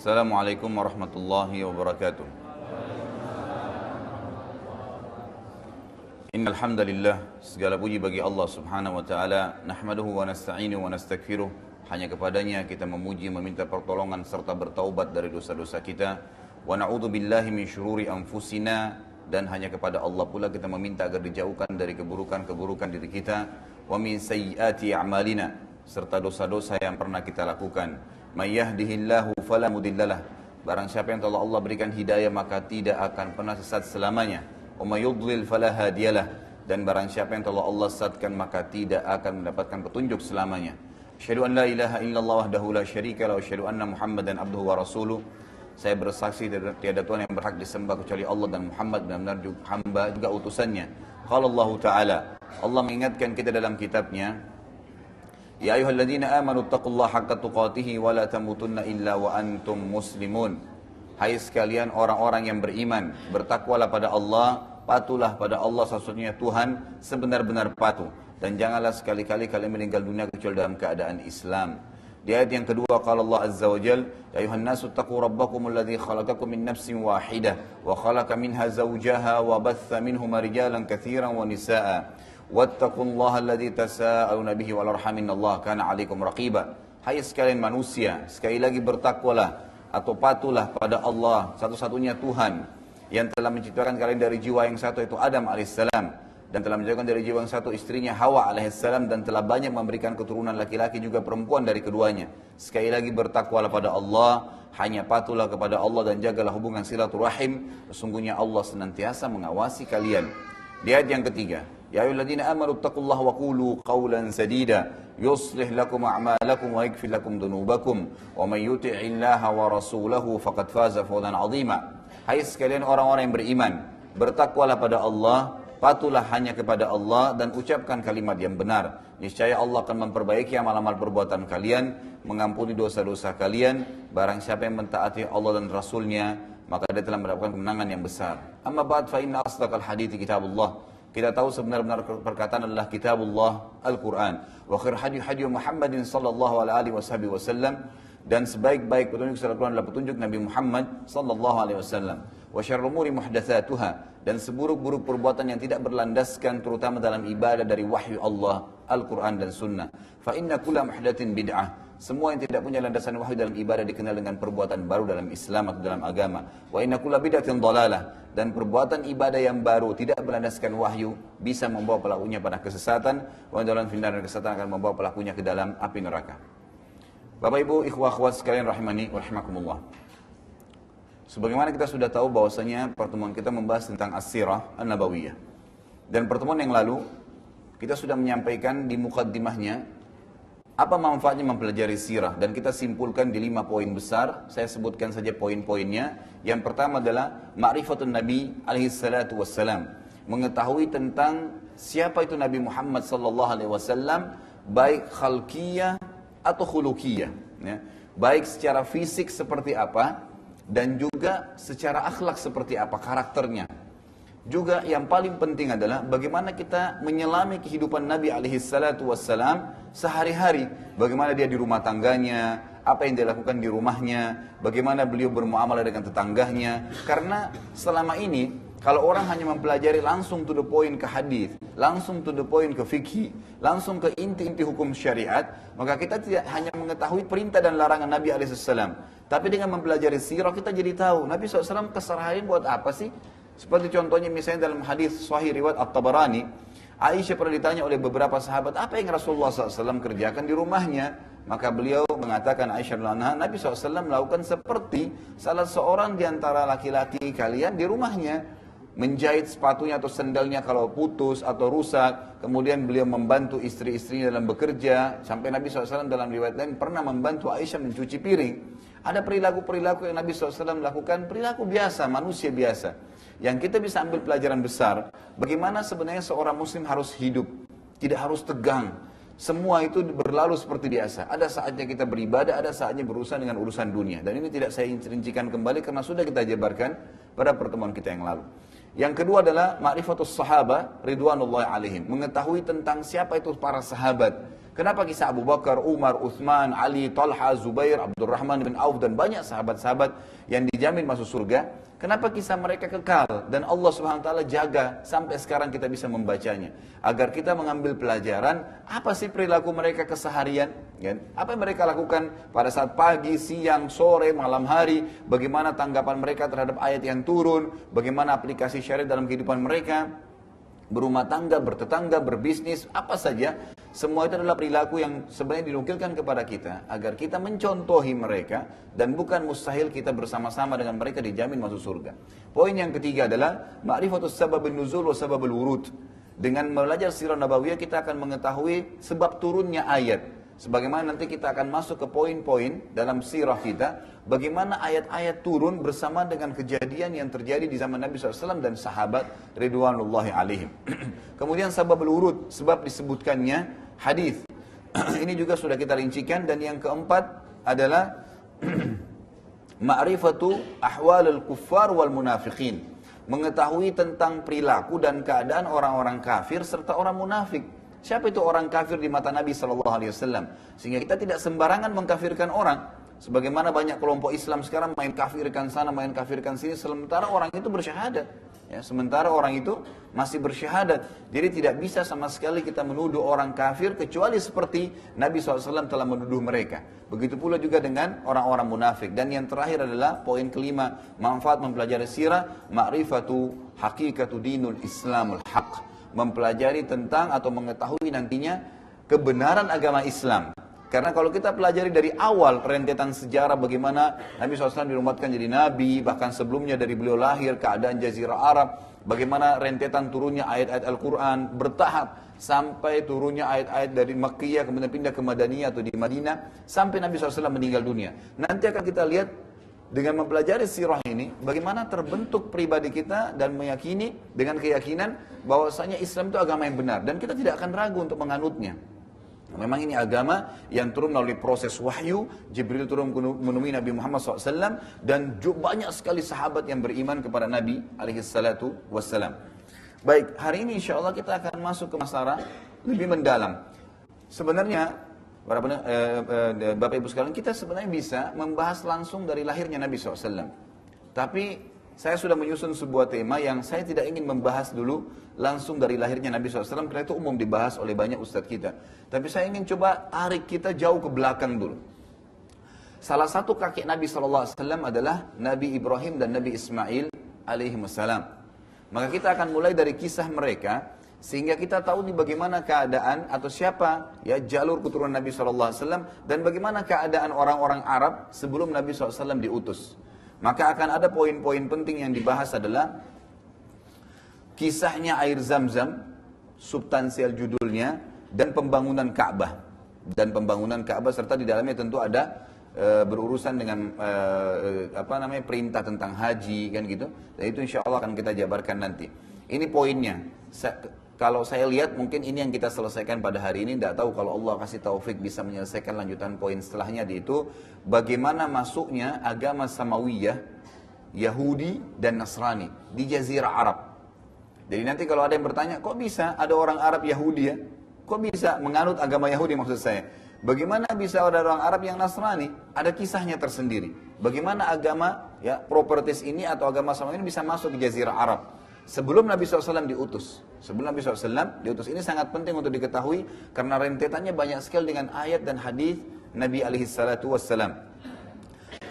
Assalamualaikum warahmatullahi wabarakatuh. Innal hamdalillah, segala puji bagi Allah Subhanahu wa taala, nahmaduhu wa nasta'inuhu wa nastaghfiruh. Hanya kepadanya kita memuji, meminta pertolongan serta bertaubat dari dosa-dosa kita. Wa na'udzu billahi min syururi anfusina, dan hanya kepada Allah pula kita meminta agar dijauhkan dari keburukan-keburukan diri kita. Wa min sayyiati a'malina, serta dosa-dosa yang pernah kita lakukan. May yahdihillahu fala mudhillalah, barang siapa yang telah Allah berikan hidayah maka tidak akan pernah sesat selamanya. Wa may yudlil fala hadiyalah, dan barang siapa yang telah Allah sesatkan maka tidak akan mendapatkan petunjuk selamanya. Asyhadu an la ilaha illallah wahdahu la syarika lahu wa asyhadu anna Muhammadan abduhu wa rasuluh. Saya bersaksi tiada Tuhan yang berhak disembah kecuali Allah, dan Muhammad benar-benar hamba juga utusannya. Qala Allah Ta'ala, Allah mengingatkan kita dalam kitabnya, Ya ayyuhalladzina amanu taqullaha haqqa tuqatih wa la tamutunna illa wa antum muslimun. Hai sekalian orang-orang yang beriman, bertakwalah pada Allah, patuhlah pada Allah sesungguhnya Tuhan sebenar-benar patuh, dan janganlah sekali-kali kalian meninggal dunia kecuali dalam keadaan Islam. Di ayat yang kedua qala Allah azza wa jalla, ya ayyuhan nasu taqu rabbakumul ladzi khalaqakum min nafsin wahidah wa khalaqa minha zawjaha wa batha minhuma rijalan katsiran wa nisaa'a. Wattaqullaha alladzi tasaaluna bihi wal arham innallaha kana 'alaikum raqiba. Hai sekalian manusia, sekali lagi bertakwalah atau patuhlah pada Allah, satu-satunya Tuhan yang telah menciptakan kalian dari jiwa yang satu, yaitu Adam alaihissalam, dan telah menciptakan dari jiwa yang satu istrinya Hawa alaihissalam, dan telah banyak memberikan keturunan laki-laki juga perempuan dari keduanya. Sekali lagi bertakwalah pada Allah, hanya patuhlah kepada Allah dan jagalah hubungan silaturahim. Sesungguhnya Allah senantiasa mengawasi kalian. Di ayat yang ketiga, Ya ayyuhalladzina amanu taqullaha wa qulu qawlan sadida yuslih lakum a'malakum wa yaghfir lakum dhunubakum wa may yuti'illaha wa rasulahu faqad faza fawzan 'azima. Hai sekalian orang-orang yang beriman, bertakwalah pada Allah, patuhlah hanya kepada Allah, dan ucapkan kalimat yang benar. Niscaya Allah akan memperbaiki amal-amal perbuatan kalian, mengampuni dosa-dosa kalian. Barang siapa yang mentaati Allah dan Rasulnya, maka dia telah mendapatkan kemenangan yang besar. Amma ba'd fa inna asdaqal hadithi kitabullah. Kita tahu sebenar-benar perkataan adalah kitabullah, Al-Quran. Wa khair hadi Muhammadin sallallahu alaihi wasallam, dan sebaik-baik petunjuk secara Al-Quran adalah petunjuk Nabi Muhammad sallallahu alaihi wasallam. Wa syarrul umuri muhdatsatuha, dan seburuk-buruk perbuatan yang tidak berlandaskan terutama dalam ibadah dari wahyu Allah, Al-Quran dan Sunnah. Fa inna kulla muhdatsin bid'ah. Semua yang tidak punya landasan wahyu dalam ibadah dikenal dengan perbuatan baru dalam Islam atau dalam agama. Wa inna kulla bid'atin dhalalah, dan perbuatan ibadah yang baru tidak berlandaskan wahyu bisa membawa pelakunya pada kesesatan. Wa dalam final dan kesesatan akan membawa pelakunya ke dalam api neraka. Bapak Ibu, ikhwah akhwat sekalian rahimani wa rahimakumullah. Sebagaimana kita sudah tahu bahwasanya pertemuan kita membahas tentang as-sirah an-nabawiyah. Dan pertemuan yang lalu kita sudah menyampaikan di muqaddimahnya apa manfaatnya mempelajari sirah, dan kita simpulkan di 5 poin besar. Saya sebutkan saja poin-poinnya. Yang pertama adalah ma'rifatun Nabi alaihi salatu wassalam, mengetahui tentang siapa itu Nabi Muhammad sallallahu alaihi wasallam, baik khalqiyah atau khuluqiyah, ya. Baik secara fisik seperti apa, dan juga secara akhlak seperti apa karakternya. Juga yang paling penting adalah bagaimana kita menyelami kehidupan Nabi alaihi salatu wassalam sehari-hari. Bagaimana dia di rumah tangganya, apa yang dia lakukan di rumahnya, bagaimana beliau bermuamalah dengan tetangganya. Karena selama ini kalau orang hanya mempelajari langsung to the point ke hadis, langsung to the point ke fikih, langsung ke inti-inti hukum syariat, maka kita tidak hanya mengetahui perintah dan larangan Nabi alaihissalam. Tapi dengan mempelajari sirah kita jadi tahu Nabi SAW keseharian buat apa sih. Seperti contohnya misalnya dalam hadis sahih riwayat At-Tabarani, Aisyah pernah ditanya oleh beberapa sahabat, apa yang Rasulullah SAW kerjakan di rumahnya? Maka beliau mengatakan, Aisyah radhiyallahu anha, Nabi SAW melakukan seperti salah seorang di antara laki-laki kalian di rumahnya, menjahit sepatunya atau sendalnya kalau putus atau rusak. Kemudian beliau membantu istri-istrinya dalam bekerja. Sampai Nabi SAW dalam riwayat lain pernah membantu Aisyah mencuci piring. Ada perilaku-perilaku yang Nabi SAW lakukan, perilaku biasa, manusia biasa. Yang kita bisa ambil pelajaran besar, bagaimana sebenarnya seorang muslim harus hidup. Tidak harus tegang. Semua itu berlalu seperti biasa. Ada saatnya kita beribadah, ada saatnya berurusan dengan urusan dunia. Dan ini tidak saya rincikan kembali karena sudah kita jabarkan pada pertemuan kita yang lalu. Yang kedua adalah ma'rifatus sahaba ridwanullahi alaihim, mengetahui tentang siapa itu para sahabat. Kenapa kisah Abu Bakar, Umar, Uthman, Ali, Talha, Zubair, Abdurrahman bin Auf dan banyak sahabat-sahabat yang dijamin masuk surga? Kenapa kisah mereka kekal dan Allah Subhanahu wa taala jaga sampai sekarang kita bisa membacanya agar kita mengambil pelajaran apa sih perilaku mereka keseharian, kan? Apa yang mereka lakukan pada saat pagi, siang, sore, malam hari, bagaimana tanggapan mereka terhadap ayat yang turun, bagaimana aplikasi syariat dalam kehidupan mereka, berumah tangga, bertetangga, berbisnis, apa saja. Semua itu adalah perilaku yang sebenarnya dinukilkan kepada kita agar kita mencontohi mereka dan bukan mustahil kita bersama-sama dengan mereka dijamin masuk surga. Poin yang ketiga adalah ma'rifatus sababun nuzul wa sababul wurud. Dengan belajar sirah nabawiyah kita akan mengetahui sebab turunnya ayat. Sebagaimana nanti kita akan masuk ke poin-poin dalam sirah kita, bagaimana ayat-ayat turun bersama dengan kejadian yang terjadi di zaman Nabi SAW dan sahabat ridwanullahi alaihim. Kemudian sababul wurud, sebab disebutkannya hadis. Ini juga sudah kita rincikan. Dan yang keempat adalah ma'rifatu ahwalul kuffar wal munafiqin. Mengetahui tentang perilaku dan keadaan orang-orang kafir serta orang munafik. Siapa itu orang kafir di mata Nabi SAW? Sehingga kita tidak sembarangan mengkafirkan orang. Sebagaimana banyak kelompok Islam sekarang main kafirkan sana, main kafirkan sini, sementara orang itu bersyahadat. Ya, sementara orang itu masih bersyahadat. Jadi tidak bisa sama sekali kita menuduh orang kafir kecuali seperti Nabi SAW telah menuduh mereka. Begitu pula juga dengan orang-orang munafik. Dan yang terakhir adalah poin kelima, manfaat mempelajari sirah, ma'rifatu haqiqatu dinul Islamul haq. Mempelajari tentang atau mengetahui nantinya kebenaran agama Islam. Karena kalau kita pelajari dari awal rentetan sejarah bagaimana Nabi SAW diumatkan jadi Nabi, bahkan sebelumnya dari beliau lahir, keadaan Jazirah Arab, bagaimana rentetan turunnya ayat-ayat Al-Quran bertahap, sampai turunnya ayat-ayat dari Makkiyah, kemudian pindah ke Madaniyah atau di Madinah, sampai Nabi SAW meninggal dunia. Nanti akan kita lihat dengan mempelajari sirah ini, bagaimana terbentuk pribadi kita dan meyakini dengan keyakinan bahwasanya Islam itu agama yang benar. Dan kita tidak akan ragu untuk menganutnya. Memang ini agama yang turun melalui proses wahyu, Jibril turun menemui Nabi Muhammad SAW, dan banyak sekali sahabat yang beriman kepada Nabi SAW. Baik, hari ini insya Allah kita akan masuk ke masalah lebih mendalam. Sebenarnya, Bapak Ibu sekalian, kita sebenarnya bisa membahas langsung dari lahirnya Nabi SAW. Tapi saya sudah menyusun sebuah tema yang saya tidak ingin membahas dulu langsung dari lahirnya Nabi SAW, karena itu umum dibahas oleh banyak ustadz kita. Tapi saya ingin coba tarik kita jauh ke belakang dulu. Salah satu kakek Nabi SAW adalah Nabi Ibrahim dan Nabi Ismail alaihimussalam. Maka kita akan mulai dari kisah mereka, sehingga kita tahu di bagaimana keadaan atau siapa ya jalur keturunan Nabi SAW dan bagaimana keadaan orang-orang Arab sebelum Nabi SAW diutus. Maka akan ada poin-poin penting yang dibahas adalah kisahnya air Zam-Zam, substansial judulnya, dan pembangunan Ka'bah. Dan pembangunan Ka'bah serta di dalamnya tentu ada berurusan dengan perintah tentang haji kan gitu. Dan itu insya Allah akan kita jabarkan nanti. Ini poinnya. Kalau saya lihat mungkin ini yang kita selesaikan pada hari ini. Tidak tahu kalau Allah kasih taufik bisa menyelesaikan lanjutan poin setelahnya itu bagaimana masuknya agama Samawiyah, Yahudi dan Nasrani di Jazirah Arab. Jadi nanti kalau ada yang bertanya, kok bisa ada orang Arab Yahudi ya? Kok bisa menganut agama Yahudi maksud saya? Bagaimana bisa ada orang Arab yang Nasrani? Ada kisahnya tersendiri. Bagaimana agama ya properties ini atau agama Samawi ini bisa masuk ke Jazirah Arab sebelum Nabi SAW diutus. Sebelum Nabi SAW diutus, ini sangat penting untuk diketahui karena rentetannya banyak sekali dengan ayat dan hadis Nabi SAW.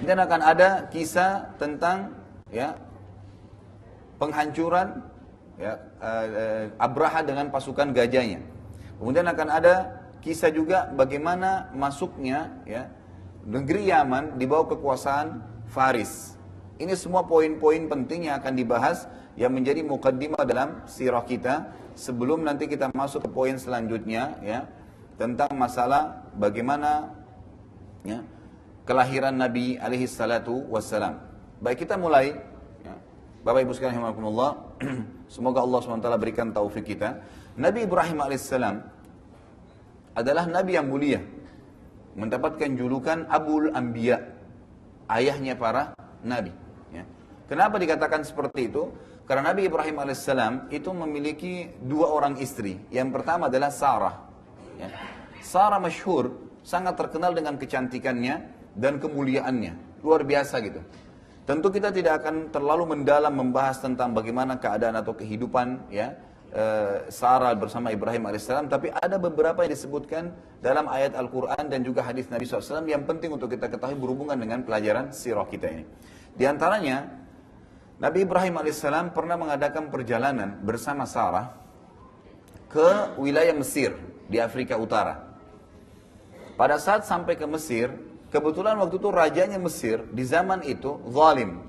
Dan akan ada kisah tentang ya penghancuran ya Abraha dengan pasukan gajahnya. Kemudian akan ada kisah juga bagaimana masuknya ya negeri Yaman di bawah kekuasaan Faris. Ini semua poin-poin penting yang akan dibahas yang menjadi mukaddimah dalam sirah kita sebelum nanti kita masuk ke poin selanjutnya ya tentang masalah bagaimana ya kelahiran Nabi alaihi salatu wassalam. Baik, kita mulai ya. Bapak Ibu sekalian rahimakumullah, semoga Allah SWT berikan taufik kita. Nabi Ibrahim alaihissalam adalah nabi yang mulia, mendapatkan julukan Abul Anbiya, ayahnya para nabi ya. Kenapa dikatakan seperti itu? Karena Nabi Ibrahim alaihissalam itu memiliki dua orang istri. Yang pertama adalah Sarah. Ya. Sarah masyhur, sangat terkenal dengan kecantikannya dan kemuliaannya. Luar biasa gitu. Tentu kita tidak akan terlalu mendalam membahas tentang bagaimana keadaan atau kehidupan ya Sarah bersama Ibrahim alaihissalam, tapi ada beberapa yang disebutkan dalam ayat Al-Quran dan juga hadis Nabi SAW yang penting untuk kita ketahui berhubungan dengan pelajaran sirah kita ini. Di antaranya, Nabi Ibrahim alaihissalam pernah mengadakan perjalanan bersama Sarah ke wilayah Mesir di Afrika Utara. Pada saat sampai ke Mesir, kebetulan waktu itu rajanya Mesir di zaman itu zalim,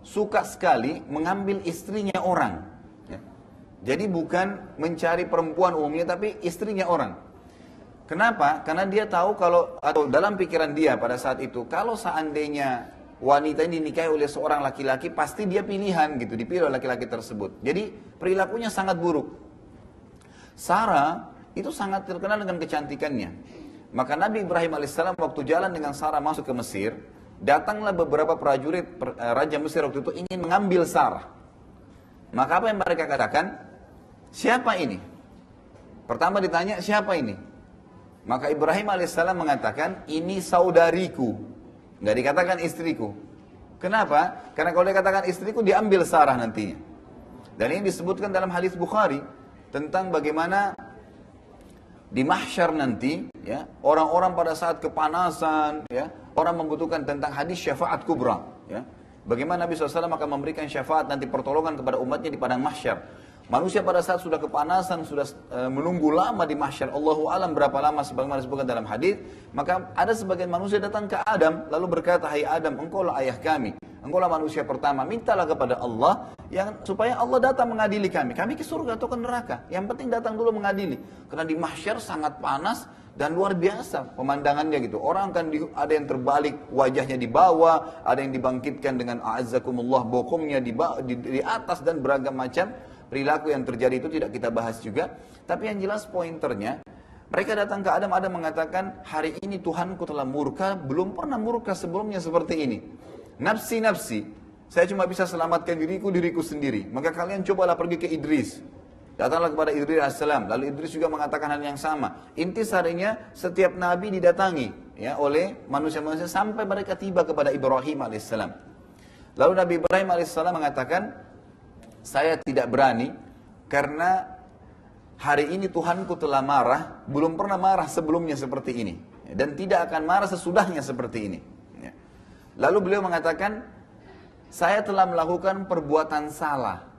suka sekali mengambil istrinya orang. Ya. Jadi bukan mencari perempuan umumnya, tapi istrinya orang. Kenapa? Karena dia tahu kalau, atau dalam pikiran dia pada saat itu, kalau seandainya wanita ini dinikahi oleh seorang laki-laki, pasti dia pilihan gitu, dipilih oleh laki-laki tersebut. Jadi perilakunya sangat buruk. Sarah itu sangat terkenal dengan kecantikannya. Maka Nabi Ibrahim alaihissalam waktu jalan dengan Sarah masuk ke Mesir, datanglah beberapa prajurit Raja Mesir waktu itu ingin mengambil Sarah. Maka apa yang mereka katakan? Siapa ini? Pertama ditanya, siapa ini? Maka Ibrahim alaihissalam mengatakan, ini saudariku. Nggak dikatakan istriku. Kenapa? Karena kalau dia katakan istriku, diambil Sarah nantinya. Dan ini disebutkan dalam hadis Bukhari tentang bagaimana di mahsyar nanti, ya, orang-orang pada saat kepanasan, ya, orang membutuhkan tentang hadis syafaat kubra, ya. Bagaimana Nabi SAW akan memberikan syafaat nanti pertolongan kepada umatnya di padang mahsyar. Manusia pada saat sudah kepanasan, sudah menunggu lama di mahsyar, Allahu alam berapa lama sebagaimana disebutkan dalam hadis, maka ada sebagian manusia datang ke Adam lalu berkata, "Hai Adam, engkaulah ayah kami, engkaulah manusia pertama, mintalah kepada Allah yang supaya Allah datang mengadili kami. Kami ke surga atau ke neraka. Yang penting datang dulu mengadili." Karena di mahsyar sangat panas dan luar biasa pemandangannya gitu. Orang kan ada yang terbalik wajahnya di bawah, ada yang dibangkitkan dengan a'azzakumullah bokongnya di atas, dan beragam macam perilaku yang terjadi itu tidak kita bahas juga. Tapi yang jelas pointernya, mereka datang ke Adam, Adam mengatakan, hari ini Tuhanku telah murka, belum pernah murka sebelumnya seperti ini. Nafsi, nafsi, saya cuma bisa selamatkan diriku sendiri. Maka kalian cobalah pergi ke Idris. Datanglah kepada Idris AS. Lalu Idris juga mengatakan hal yang sama. Intisarinya setiap nabi didatangi ya oleh manusia-manusia sampai mereka tiba kepada Ibrahim AS. Lalu Nabi Ibrahim AS mengatakan, saya tidak berani karena hari ini Tuhanku telah marah, belum pernah marah sebelumnya seperti ini, dan tidak akan marah sesudahnya seperti ini. Lalu beliau mengatakan, saya telah melakukan perbuatan salah.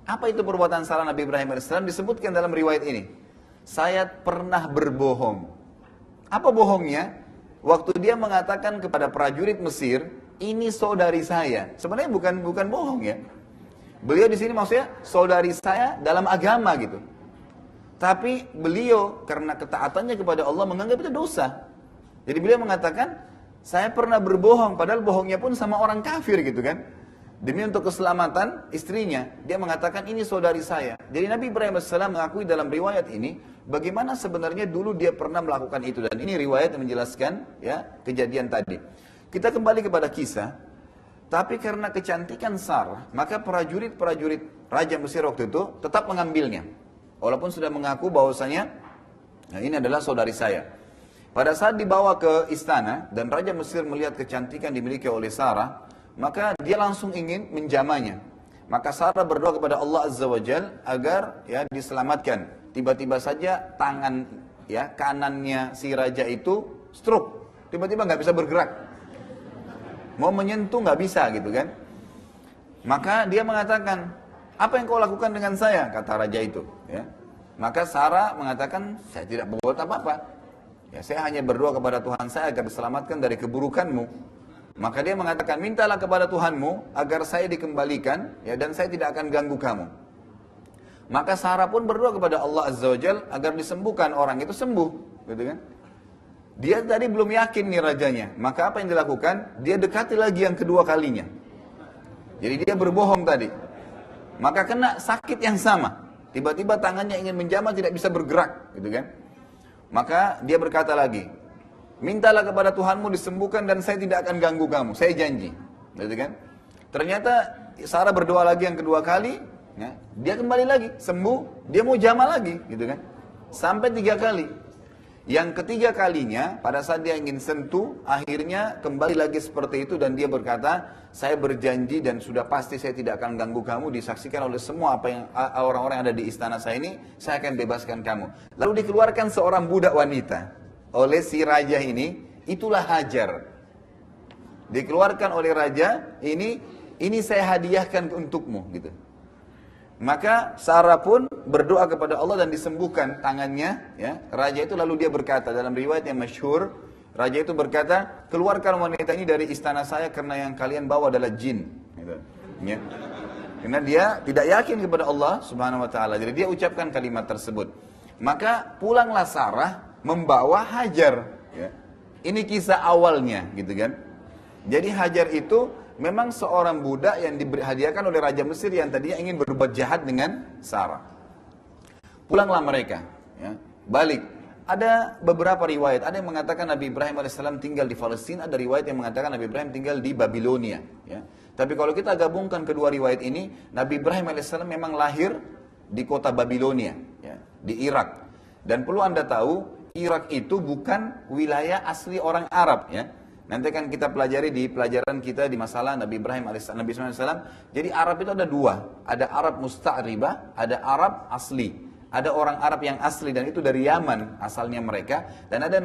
Apa itu perbuatan salah Nabi Ibrahim AS? Disebutkan dalam riwayat ini, saya pernah berbohong. Apa bohongnya? Waktu dia mengatakan kepada prajurit Mesir, ini saudari saya. Sebenarnya bukan bohong ya. Beliau di sini maksudnya saudari saya dalam agama gitu. Tapi beliau karena ketaatannya kepada Allah menganggap itu dosa. Jadi beliau mengatakan, saya pernah berbohong, padahal bohongnya pun sama orang kafir gitu kan. Demi untuk keselamatan istrinya, dia mengatakan ini saudari saya. Jadi Nabi Ibrahim AS mengakui dalam riwayat ini, bagaimana sebenarnya dulu dia pernah melakukan itu. Dan ini riwayat yang menjelaskan ya kejadian tadi. Kita kembali kepada kisah. Tapi karena kecantikan Sarah, maka prajurit-prajurit Raja Mesir waktu itu tetap mengambilnya. Walaupun sudah mengaku bahwasanya, nah ini adalah saudari saya. Pada saat dibawa ke istana, dan Raja Mesir melihat kecantikan dimiliki oleh Sarah, maka dia langsung ingin menjamahnya. Maka Sarah berdoa kepada Allah Azza wa Jal agar ya diselamatkan. Tiba-tiba saja tangan ya kanannya si raja itu stroke. Tiba-tiba nggak bisa bergerak. Mau menyentuh nggak bisa gitu kan. Maka dia mengatakan, apa yang kau lakukan dengan saya? Kata raja itu ya. Maka Sarah mengatakan, saya tidak berbuat apa-apa ya, saya hanya berdoa kepada Tuhan saya agar diselamatkan dari keburukanmu. Maka dia mengatakan, mintalah kepada Tuhanmu agar saya dikembalikan ya, dan saya tidak akan ganggu kamu. Maka Sarah pun berdoa kepada Allah Azza wa Jal agar disembuhkan orang itu sembuh gitu kan. Dia tadi belum yakin nih rajanya. Maka apa yang dilakukan? Dia dekati lagi yang kedua kalinya. Jadi dia berbohong tadi. Maka kena sakit yang sama. Tiba-tiba tangannya ingin menjamah, tidak bisa bergerak, gitu kan? Maka dia berkata lagi, mintalah kepada Tuhanmu disembuhkan dan saya tidak akan ganggu kamu. Saya janji, gitu kan? Ternyata Sarah berdoa lagi yang kedua kali. Ya, dia kembali lagi sembuh. Dia mau jamah lagi, gitu kan? Sampai 3 kali. Yang ketiga kalinya, pada saat dia ingin sentuh, akhirnya kembali lagi seperti itu dan dia berkata, saya berjanji dan sudah pasti saya tidak akan ganggu kamu, disaksikan oleh semua apa yang orang-orang yang ada di istana saya ini, saya akan bebaskan kamu. Lalu dikeluarkan seorang budak wanita oleh si raja ini, itulah Hajar. Dikeluarkan oleh raja, ini saya hadiahkan untukmu gitu. Maka Sarah pun berdoa kepada Allah dan disembuhkan tangannya, ya. Raja itu lalu dia berkata dalam riwayat yang masyhur, raja itu berkata, keluarkan wanita ini dari istana saya karena yang kalian bawa adalah jin, gitu. Ya. Karena dia tidak yakin kepada Allah Subhanahu wa taala. Jadi dia ucapkan kalimat tersebut. Maka pulanglah Sarah membawa Hajar, ya. Ini kisah awalnya, gitu kan. Jadi Hajar itu memang seorang budak yang dihadiahkan oleh Raja Mesir yang tadinya ingin berbuat jahat dengan Sarah. Pulanglah mereka, ya, balik. Ada beberapa riwayat, ada yang mengatakan Nabi Ibrahim AS tinggal di Palestina, ada riwayat yang mengatakan Nabi Ibrahim tinggal di Babilonia. Ya. Tapi kalau kita gabungkan kedua riwayat ini, Nabi Ibrahim AS memang lahir di kota Babilonia, ya, di Irak. Dan perlu Anda tahu, Irak itu bukan wilayah asli orang Arab, ya. Nanti kan kita pelajari di pelajaran kita di masalah Nabi Ibrahim AS. Jadi Arab itu ada dua. Ada Arab musta'ribah, ada Arab asli. Ada orang Arab yang asli dan itu dari Yaman asalnya mereka. Dan ada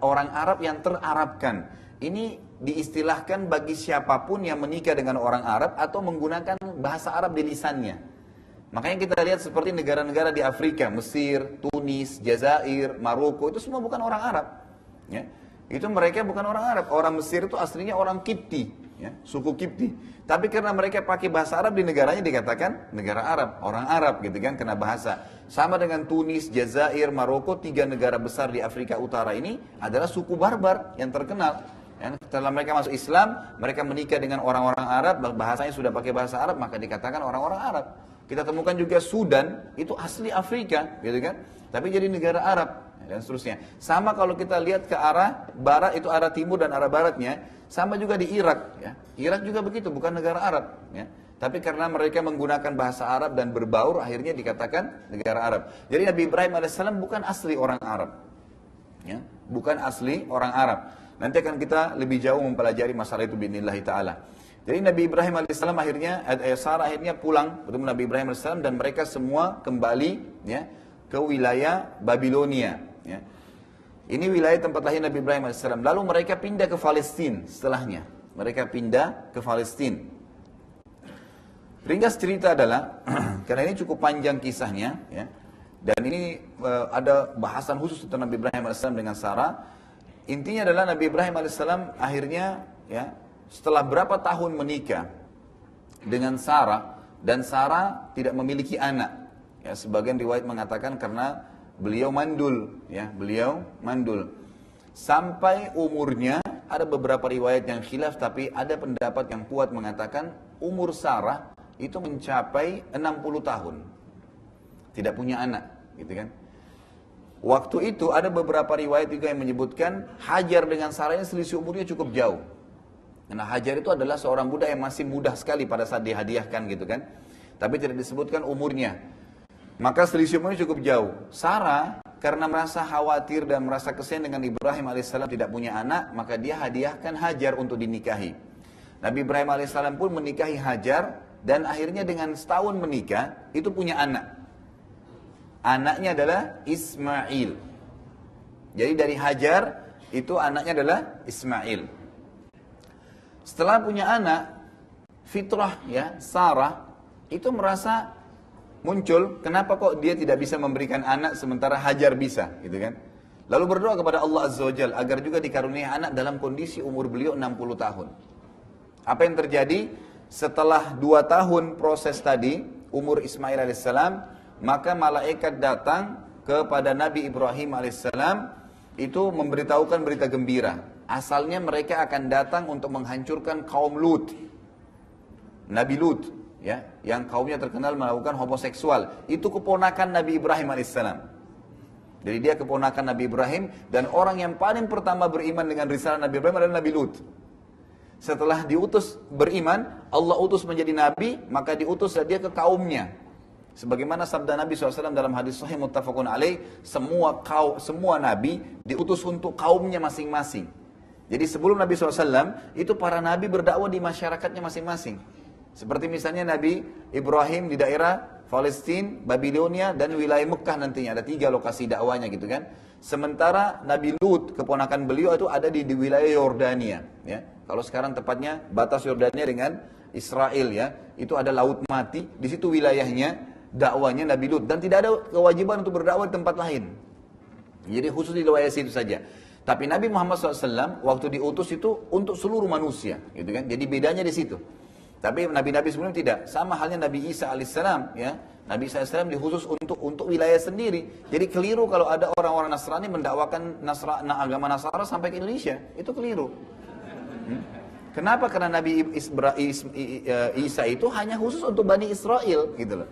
orang Arab yang terarabkan. Ini diistilahkan bagi siapapun yang menikah dengan orang Arab atau menggunakan bahasa Arab di lisannya. Makanya kita lihat seperti negara-negara di Afrika, Mesir, Tunis, Jazair, Maroko, itu semua bukan orang Arab. Ya. Itu mereka bukan orang Arab. Orang Mesir itu aslinya orang Kipti, ya, suku Kipti. Tapi karena mereka pakai bahasa Arab di negaranya dikatakan negara Arab, orang Arab gitu kan, kena bahasa. Sama dengan Tunis, Jazair, Maroko, 3 negara besar di Afrika Utara ini adalah suku barbar yang terkenal. Ya, setelah mereka masuk Islam, mereka menikah dengan orang-orang Arab, bahasanya sudah pakai bahasa Arab, maka dikatakan orang-orang Arab. Kita temukan juga Sudan, itu asli Afrika, gitu kan. Tapi jadi negara Arab. Dan seterusnya. Sama kalau kita lihat ke arah barat, itu arah timur dan arah baratnya, sama juga di Irak. Ya. Irak juga begitu, bukan negara Arab. Ya. Tapi karena mereka menggunakan bahasa Arab dan berbaur, akhirnya dikatakan negara Arab. Jadi Nabi Ibrahim AS bukan asli orang Arab. Ya. Bukan asli orang Arab. Nanti akan kita lebih jauh mempelajari masalah itu bi'idznillah ta'ala. Jadi Nabi Ibrahim AS akhirnya, Sarah akhirnya pulang bertemu Nabi Ibrahim AS dan mereka semua kembali, ya, ke wilayah Babilonia. Ya. Ini wilayah tempat lahir Nabi Ibrahim AS. Lalu mereka pindah ke Palestina setelahnya. Mereka pindah ke Palestina. Ringkas cerita adalah, karena ini cukup panjang kisahnya, ya, dan ini ada bahasan khusus tentang Nabi Ibrahim AS dengan Sarah. Intinya adalah Nabi Ibrahim AS akhirnya, ya, setelah berapa tahun menikah dengan Sarah, dan Sarah tidak memiliki anak. Ya, sebagian riwayat mengatakan karena beliau mandul, ya, beliau mandul. Sampai umurnya, ada beberapa riwayat yang khilaf, tapi ada pendapat yang kuat mengatakan umur Sarah itu mencapai 60 tahun. Tidak punya anak, gitu kan. Waktu itu ada beberapa riwayat juga yang menyebutkan Hajar dengan Sarah ini selisih umurnya cukup jauh. Karena Hajar itu adalah seorang budak yang masih mudah sekali pada saat dihadiahkan, gitu kan. Tapi tidak disebutkan umurnya. Maka selisih umurnya cukup jauh. Sarah karena merasa khawatir dan merasa kesian dengan Ibrahim AS tidak punya anak, maka dia hadiahkan Hajar untuk dinikahi. Nabi Ibrahim AS pun menikahi Hajar, dan akhirnya dengan setahun menikah, itu punya anak. Anaknya adalah Ismail. Jadi dari Hajar, itu anaknya adalah Ismail. Setelah punya anak, fitrah, ya, Sarah, itu merasa muncul, kenapa kok dia tidak bisa memberikan anak sementara Hajar bisa, gitu kan? Lalu berdoa kepada Allah Azza wa Jalla agar juga dikaruniai anak dalam kondisi umur beliau 60 tahun. Apa yang terjadi? Setelah 2 tahun proses tadi, umur Ismail alaihissalam, maka malaikat datang kepada Nabi Ibrahim alaihissalam, itu memberitahukan berita gembira. Asalnya mereka akan datang untuk menghancurkan kaum Lut, Nabi Lut, ya, yang kaumnya terkenal melakukan homoseksual. Itu keponakan Nabi Ibrahim alaihissalam. Jadi dia keponakan Nabi Ibrahim, dan orang yang paling pertama beriman dengan risalah Nabi Ibrahim adalah Nabi Lut. Setelah diutus beriman, Allah utus menjadi nabi, maka diutuslah dia ke kaumnya. Sebagaimana sabda Nabi SAW dalam hadis sahih muttafaqun alaih, semua nabi diutus untuk kaumnya masing-masing. Jadi sebelum Nabi SAW, itu para nabi berdakwah di masyarakatnya masing-masing. Seperti misalnya Nabi Ibrahim di daerah Palestina, Babilonia, dan wilayah Mekah nantinya. Ada 3 lokasi dakwanya gitu kan. Sementara Nabi Lut, keponakan beliau itu ada di wilayah Yordania. Ya. Kalau sekarang tepatnya batas Yordania dengan Israel ya. Itu ada Laut Mati, di situ wilayahnya dakwanya Nabi Lut. Dan tidak ada kewajiban untuk berdakwah di tempat lain. Jadi khusus di wilayah situ saja. Tapi Nabi Muhammad SAW waktu diutus itu untuk seluruh manusia. Gitu kan. Jadi bedanya di situ. Tapi nabi-nabi sebelumnya tidak. Sama halnya Nabi Isa alaihissalam ya. Nabi Isa alaihissalam dikhusus untuk wilayah sendiri. Jadi keliru kalau ada orang-orang Nasrani mendakwakan agama Nasara sampai ke Indonesia. Itu keliru. Kenapa? Karena Nabi Isa itu hanya khusus untuk Bani Israel gitu loh.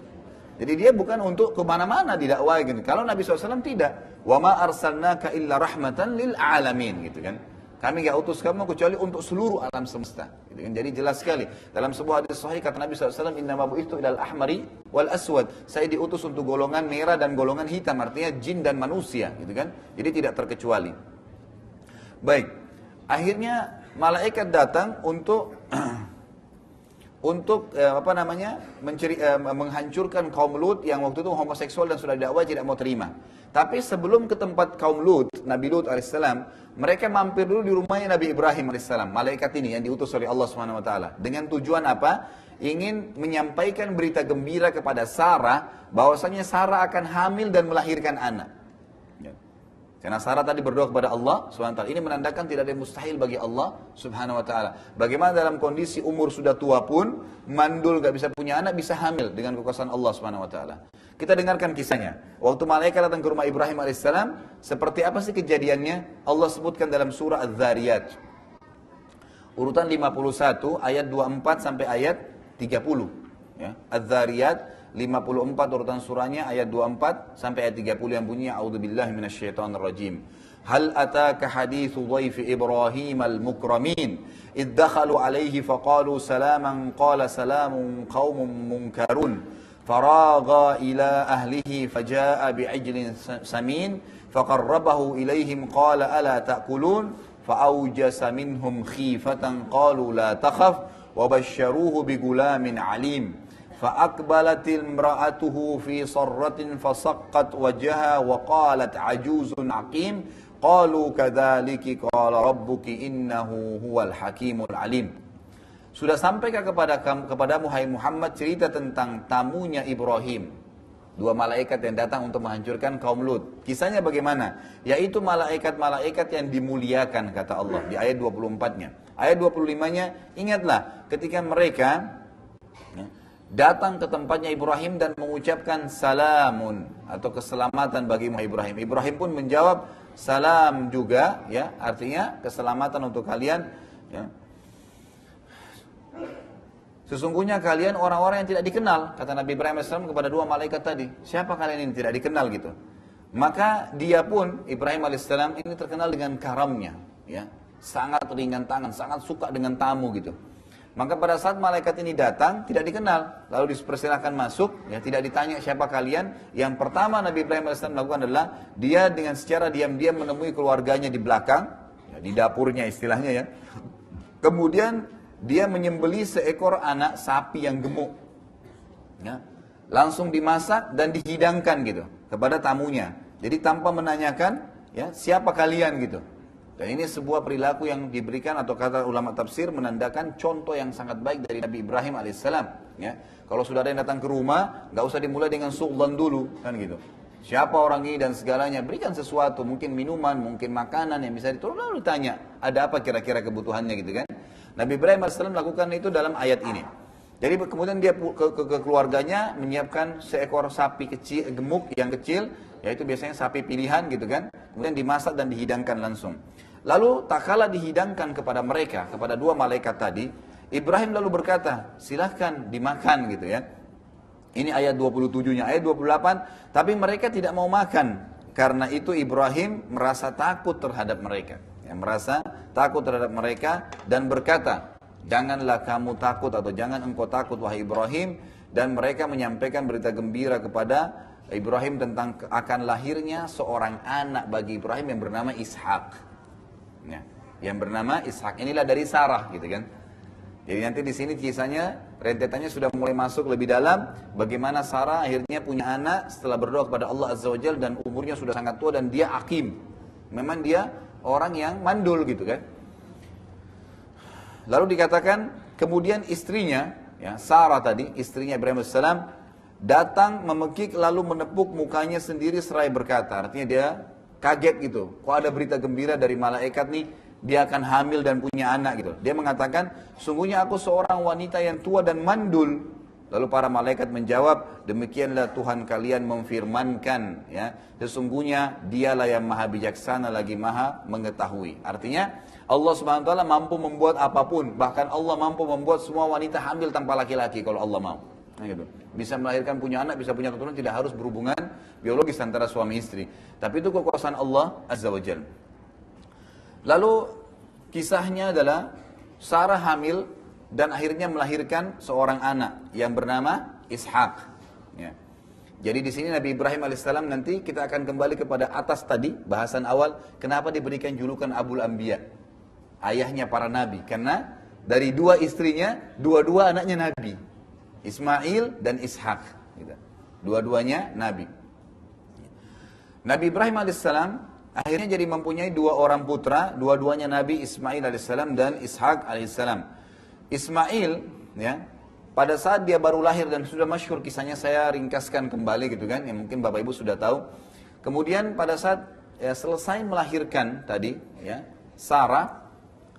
Jadi dia bukan untuk kemana-mana didakwai gitu. Kalau Nabi SAW tidak. Wa ma arsalnaka illa rahmatan lil alamin gitu kan. Kami gak utus kamu kecuali untuk seluruh alam semesta. Gitu kan? Jadi jelas sekali. Dalam sebuah hadis sahih kata Nabi SAW, innama bu'ithu ilal ahmari wal aswad. Saya diutus untuk golongan merah dan golongan hitam. Artinya jin dan manusia. Gitu kan? Jadi tidak terkecuali. Baik. Akhirnya malaikat datang untuk menghancurkan kaum Lut yang waktu itu homoseksual dan sudah dakwah tidak mau terima. Tapi sebelum ke tempat kaum Lut, Nabi Lut alaihissalam, mereka mampir dulu di rumahnya Nabi Ibrahim alaihissalam. Malaikat ini yang diutus oleh Allah Subhanahu wa taala. Dengan tujuan apa? Ingin menyampaikan berita gembira kepada Sarah bahwasanya Sarah akan hamil dan melahirkan anak. Karena Sarah tadi berdoa kepada Allah Subhanahu wa taala. Ini menandakan tidak ada yang mustahil bagi Allah Subhanahu wa taala. Bagaimana dalam kondisi umur sudah tua pun, mandul gak bisa punya anak, bisa hamil dengan kekuasaan Allah Subhanahu wa taala. Kita dengarkan kisahnya. Waktu malaikat datang ke rumah Ibrahim alaihissalam, seperti apa sih kejadiannya? Allah sebutkan dalam surah Az-Zariyat. Urutan 51 ayat 24 sampai ayat 30. Ya. Az-Zariyat 54 urutan surahnya ayat 24 sampai ayat 30 yang bunyinya a'udzubillahi minasyaitonir rajim. Hal ataka haditsu dhaifi Ibrahim al-mukramin id dakhalu alaihi faqalu salaman qala salamun qaumun munkarun faragha ila ahlihi fajaa bi'ijlin samin faqarrabahu ilaihim qala ala ta'kulun fa'awjasa minhum khifatan qalu la takhaf wa basyaruhu bigulamin alim. فأقبلت امرأته في صرة فصقت وجهها وقالت عجوز عقيم قالوا كذلك قال ربك إنه هو الحكيم العليم. Sudah sampaikah kepadamu hai Muhammad cerita tentang tamunya Ibrahim, 2 malaikat yang datang untuk menghancurkan kaum Lut. Kisahnya bagaimana? Yaitu malaikat-malaikat yang dimuliakan kata Allah di ayat 24-nya. Ayat 25-nya, ingatlah ketika mereka datang ke tempatnya Ibrahim dan mengucapkan salamun atau keselamatan bagi Ibrahim. Ibrahim pun menjawab salam juga, ya, artinya keselamatan untuk kalian. Ya. Sesungguhnya kalian orang-orang yang tidak dikenal, kata Nabi Ibrahim AS kepada 2 malaikat tadi. Siapa kalian ini tidak dikenal gitu? Maka dia pun Ibrahim AS ini terkenal dengan karamnya, ya, sangat ringan tangan, sangat suka dengan tamu gitu. Maka pada saat malaikat ini datang, tidak dikenal. Lalu dipersilahkan masuk, ya, tidak ditanya siapa kalian. Yang pertama Nabi Ibrahim AS lakukan adalah, dia dengan secara diam-diam menemui keluarganya di belakang, ya, di dapurnya istilahnya ya. Kemudian dia menyembelih seekor anak sapi yang gemuk. Ya. Langsung dimasak dan dihidangkan gitu, kepada tamunya. Jadi tanpa menanyakan, ya, siapa kalian gitu. Dan ini sebuah perilaku yang diberikan atau kata ulama tafsir menandakan contoh yang sangat baik dari Nabi Ibrahim alaihissalam. Ya, kalau sudah ada yang datang ke rumah, nggak usah dimulai dengan su'lan dulu, kan gitu. Siapa orang ini dan segalanya, berikan sesuatu, mungkin minuman, mungkin makanan yang bisa ditolong, lalu ditanya, ada apa kira-kira kebutuhannya gitu kan. Nabi Ibrahim alaihissalam melakukan itu dalam ayat ini. Jadi kemudian dia ke keluarganya menyiapkan seekor sapi kecil, gemuk yang kecil, yaitu biasanya sapi pilihan gitu kan. Kemudian dimasak dan dihidangkan langsung. Lalu tak kala dihidangkan kepada mereka, kepada 2 malaikat tadi, Ibrahim lalu berkata, silahkan dimakan gitu ya. Ini ayat 27-nya, ayat 28, tapi mereka tidak mau makan. Karena itu Ibrahim merasa takut terhadap mereka. Ya, merasa takut terhadap mereka dan berkata, janganlah kamu takut atau jangan engkau takut wahai Ibrahim, Dan mereka menyampaikan berita gembira kepada Ibrahim tentang akan lahirnya seorang anak bagi Ibrahim yang bernama Ishak. Ya, yang bernama Ishak. Inilah dari Sarah, gitu kan. Jadi nanti di sini kisahnya, rentetannya sudah mulai masuk lebih dalam. Bagaimana Sarah akhirnya punya anak setelah berdoa kepada Allah Azza wa Jalla dan umurnya sudah sangat tua dan dia akim. Memang dia orang yang mandul, gitu kan. Lalu dikatakan kemudian istrinya, ya, Sarah tadi, istrinya Ibrahim AS, datang memekik lalu menepuk mukanya sendiri seraya berkata, artinya dia kaget gitu, kok ada berita gembira dari malaikat nih, dia akan hamil dan punya anak gitu. Dia mengatakan, sungguhnya aku seorang wanita yang tua dan mandul. Lalu para malaikat menjawab, demikianlah Tuhan kalian memfirmankan, ya, sesungguhnya dialah yang maha bijaksana lagi maha mengetahui. Artinya Allah Subhanahu wa taala mampu membuat apapun, bahkan Allah mampu membuat semua wanita hamil tanpa laki-laki kalau Allah mau. Nah, gitu. Bisa melahirkan, punya anak, bisa punya keturunan, tidak harus berhubungan biologis antara suami istri. Tapi itu kekuasaan Allah Azza wa Jalla. Lalu kisahnya adalah Sarah hamil dan akhirnya melahirkan seorang anak yang bernama Ishak. Ya. Jadi di sini Nabi Ibrahim alaihissalam, nanti kita akan kembali kepada atas tadi bahasan awal, kenapa diberikan julukan Abul Anbiya, ayahnya para nabi, karena dari dua istrinya, dua-dua anaknya nabi, Ismail dan Ishak, gitu. Dua-duanya nabi. Nabi Ibrahim alaihissalam akhirnya jadi mempunyai dua orang putra, dua-duanya nabi, Ismail alaihissalam dan Ishak alaihissalam. Ismail, ya, pada saat dia baru lahir dan sudah masyhur kisahnya, saya ringkaskan kembali gitu kan, yang mungkin Bapak Ibu sudah tahu. Kemudian pada saat selesai melahirkan tadi, ya, Sarah,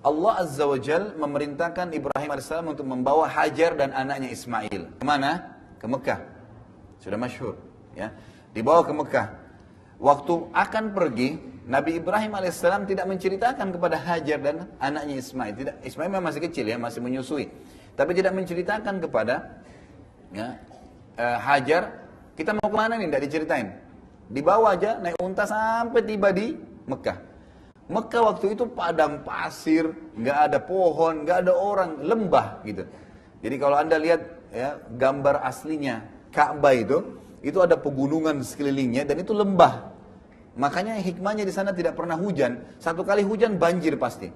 Allah Azza wa Jal memerintahkan Ibrahim AS untuk membawa Hajar dan anaknya Ismail. Kemana? Ke Mekah. Sudah masyhur, ya. Dibawa ke Mekah. Waktu akan pergi, Nabi Ibrahim AS tidak menceritakan kepada Hajar dan anaknya Ismail. Tidak, Ismail memang masih kecil, ya, masih menyusui. Tapi tidak menceritakan kepada, ya, Hajar, kita mau kemana nih, tidak diceritain. Dibawa aja, naik unta sampai tiba di Mekah. Mekah waktu itu padang pasir, nggak ada pohon, nggak ada orang, lembah gitu. Jadi kalau Anda lihat, ya, gambar aslinya Ka'bah itu ada pegunungan sekelilingnya dan itu lembah. Makanya hikmahnya di sana tidak pernah hujan. Satu kali hujan banjir pasti.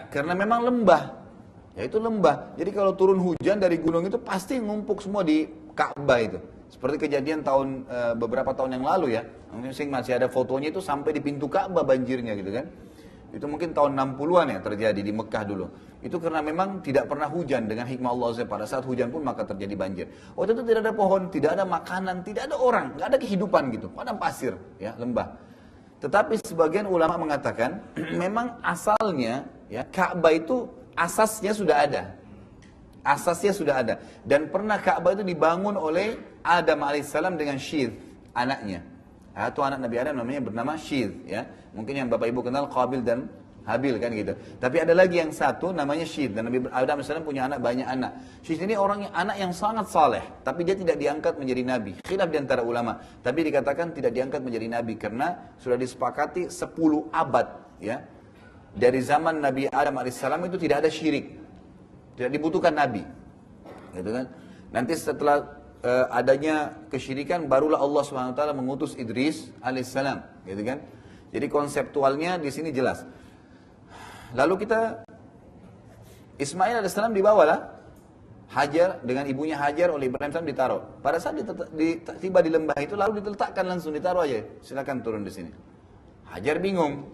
Karena memang lembah. Ya itu lembah. Jadi kalau turun hujan dari gunung itu pasti ngumpuk semua di Ka'bah itu. Seperti kejadian beberapa tahun yang lalu, ya. Mungkin masih ada fotonya itu sampai di pintu Ka'bah banjirnya gitu kan. Itu mungkin tahun 60-an ya terjadi di Mekah dulu. Itu karena memang tidak pernah hujan, dengan hikmah Allah SWT. Pada saat hujan pun maka terjadi banjir. Waktu itu tidak ada pohon, tidak ada makanan, tidak ada orang, nggak ada kehidupan gitu. Padang pasir, ya, lembah. Tetapi sebagian ulama mengatakan memang asalnya, ya, Ka'bah itu asasnya sudah ada. Asasnya sudah ada. Dan pernah Ka'bah itu dibangun oleh Adam alaihissalam dengan Syith, anaknya. Atau anak Nabi Adam namanya bernama Syith, ya. Mungkin yang Bapak Ibu kenal Qabil dan Habil kan gitu. Tapi ada lagi yang satu namanya Syith, dan Nabi Adam alaihissalam punya banyak anak. Syith ini anak yang sangat saleh, tapi dia tidak diangkat menjadi nabi. Khilaf di antara ulama, tapi dikatakan tidak diangkat menjadi nabi karena sudah disepakati 10 abad, ya. Dari zaman Nabi Adam alaihissalam itu tidak ada syirik. Tidak dibutuhkan nabi. Gitu kan? Nanti setelah adanya kesyirikan barulah Allah Subhanahu wa taala mengutus Idris alaihissalam, gitu kan? Jadi konseptualnya di sini jelas. Lalu Ismail alaihissalam dibawalah Hajar dengan ibunya Hajar oleh Ibrahim alaihissalam ditaruh. Pada saat tiba di lembah itu lalu diletakkan langsung, ditaruh aja. Silakan turun di sini. Hajar bingung.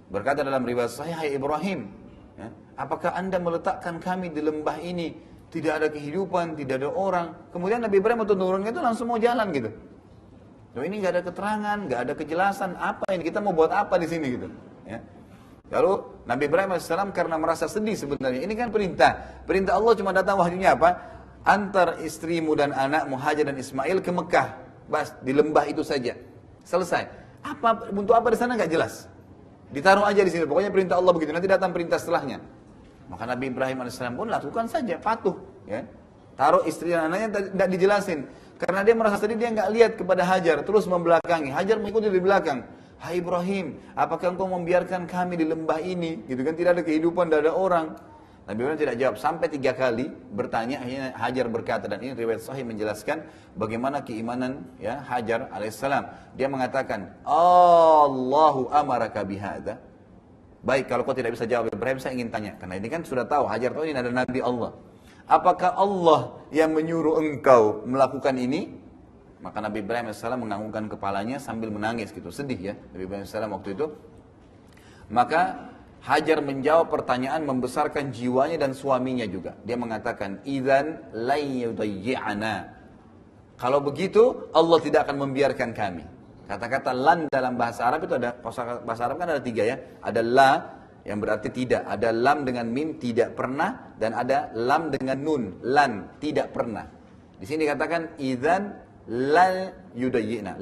Berkata dalam riwayat Sahih, "Hai Ibrahim, ya, apakah Anda meletakkan kami di lembah ini? Tidak ada kehidupan, tidak ada orang." Kemudian Nabi Ibrahim waktu turunnya itu langsung mau jalan gitu. Loh, ini nggak ada keterangan, nggak ada kejelasan, apa ini, kita mau buat apa di sini gitu. Ya. Lalu Nabi Ibrahim AS karena merasa sedih sebenarnya, ini kan perintah Allah cuma datang wahyunya apa? Antar istrimu dan anakmu Hajar dan Ismail ke Mekah, bas di lembah itu saja, selesai. Untuk apa di sana nggak jelas. Ditaruh aja di sini, pokoknya perintah Allah begitu, nanti datang perintah setelahnya. Maka Nabi Ibrahim AS pun lakukan saja, patuh, ya. Taruh istri dan anaknya, tidak dijelasin. Karena dia merasa sedih, dia nggak lihat kepada Hajar, terus membelakangi. Hajar mengikuti di belakang. "Hai Ibrahim, apakah engkau membiarkan kami di lembah ini?" Gitu kan, tidak ada kehidupan, tidak ada orang. Nabi Ibrahim tidak jawab sampai 3 kali bertanya. Akhirnya Hajar berkata, dan ini riwayat sahih menjelaskan bagaimana keimanan ya Hajar alaihissalam. Dia mengatakan, Allahu amaraka bihadza. Baik, kalau kau tidak bisa jawab Ibrahim, saya ingin tanya. Karena ini kan sudah tahu, Hajar tahu ini ada Nabi Allah. Apakah Allah yang menyuruh engkau melakukan ini? Maka Nabi Ibrahim AS menganggukkan kepalanya sambil menangis gitu, sedih ya Nabi Ibrahim AS waktu itu. Maka Hajar menjawab pertanyaan membesarkan jiwanya dan suaminya juga. Dia mengatakan, idzan la yudayyi'ana. Kalau begitu Allah tidak akan membiarkan kami. Kata-kata lan dalam bahasa Arab itu ada, bahasa Arab kan ada 3 ya. Ada la yang berarti tidak, ada lam dengan mim tidak pernah, dan ada lam dengan nun lan tidak pernah. Di sini dikatakan idzan la yudayyi'na,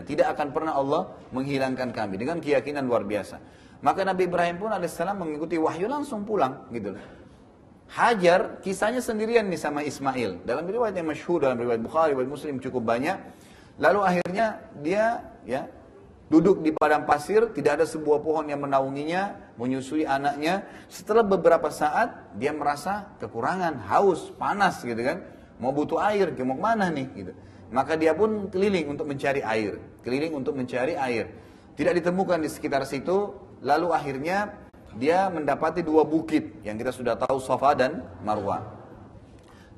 tidak akan pernah Allah menghilangkan kami, dengan keyakinan luar biasa. Maka Nabi Ibrahim pun alaihissalam mengikuti wahyu langsung pulang gitu. Hajar kisahnya sendirian nih sama Ismail. Dalam riwayat yang masyhur, dalam riwayat Bukhari, riwayat Muslim cukup banyak. Lalu akhirnya dia ya duduk di padang pasir, tidak ada sebuah pohon yang menaunginya, menyusui anaknya. Setelah beberapa saat dia merasa kekurangan, haus, panas gitu kan. Mau butuh air, mau kemana nih gitu. Maka dia pun keliling untuk mencari air, Tidak ditemukan di sekitar situ. Lalu akhirnya dia mendapati 2 bukit yang kita sudah tahu, Safa dan Marwah.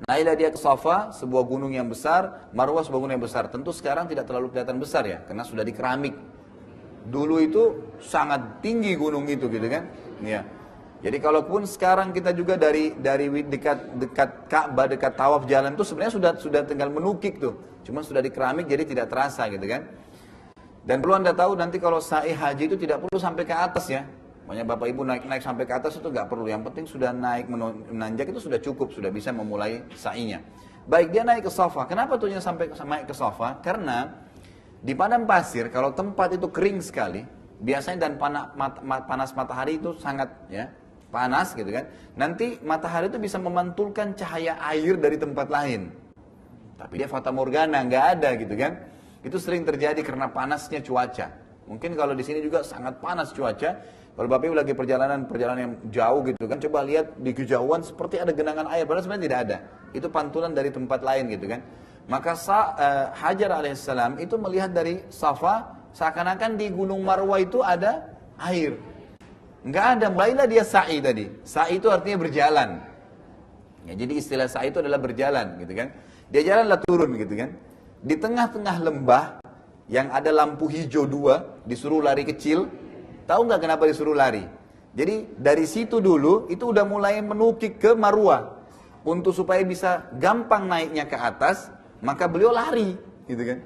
Naiklah dia ke Safa, sebuah gunung yang besar, Marwah sebuah gunung yang besar. Tentu sekarang tidak terlalu kelihatan besar ya, karena sudah dikeramik. Dulu itu sangat tinggi gunung itu gitu kan. Ya. Jadi kalaupun sekarang kita juga dari dekat Ka'bah, dekat tawaf jalan itu sebenarnya sudah tinggal menukik tuh. Cuma sudah dikeramik jadi tidak terasa gitu kan. Dan perlu Anda tahu nanti kalau sa'i haji itu tidak perlu sampai ke atas ya. Makanya Bapak Ibu naik sampai ke atas itu nggak perlu. Yang penting sudah naik menanjak itu sudah cukup, sudah bisa memulai sa'inya. Baik, dia naik ke Safa. Kenapa tujuannya sampai naik ke Safa? Karena di padang pasir kalau tempat itu kering sekali, biasanya dan panas matahari itu sangat ya panas gitu kan. Nanti matahari itu bisa memantulkan cahaya air dari tempat lain. Tapi dia fata morgana, nggak ada gitu kan. Itu sering terjadi karena panasnya cuaca. Mungkin kalau di sini juga sangat panas cuaca. Kalau Bapak Ibu lagi perjalanan yang jauh gitu kan, coba lihat di kejauhan seperti ada genangan air, padahal sebenarnya tidak ada. Itu pantulan dari tempat lain gitu kan. Maka Hajar alaihissalam itu melihat dari Safa, seakan-akan di Gunung Marwah itu ada air. Enggak ada, mulailah dia sa'i tadi. Sa'i itu artinya berjalan. Ya, jadi istilah sa'i itu adalah berjalan gitu kan. Dia jalanlah turun gitu kan. Di tengah-tengah lembah yang ada lampu hijau 2, disuruh lari kecil. Tahu nggak kenapa disuruh lari? Jadi dari situ dulu itu udah mulai menukik ke Marwah. Untuk supaya bisa gampang naiknya ke atas, maka beliau lari gitu kan.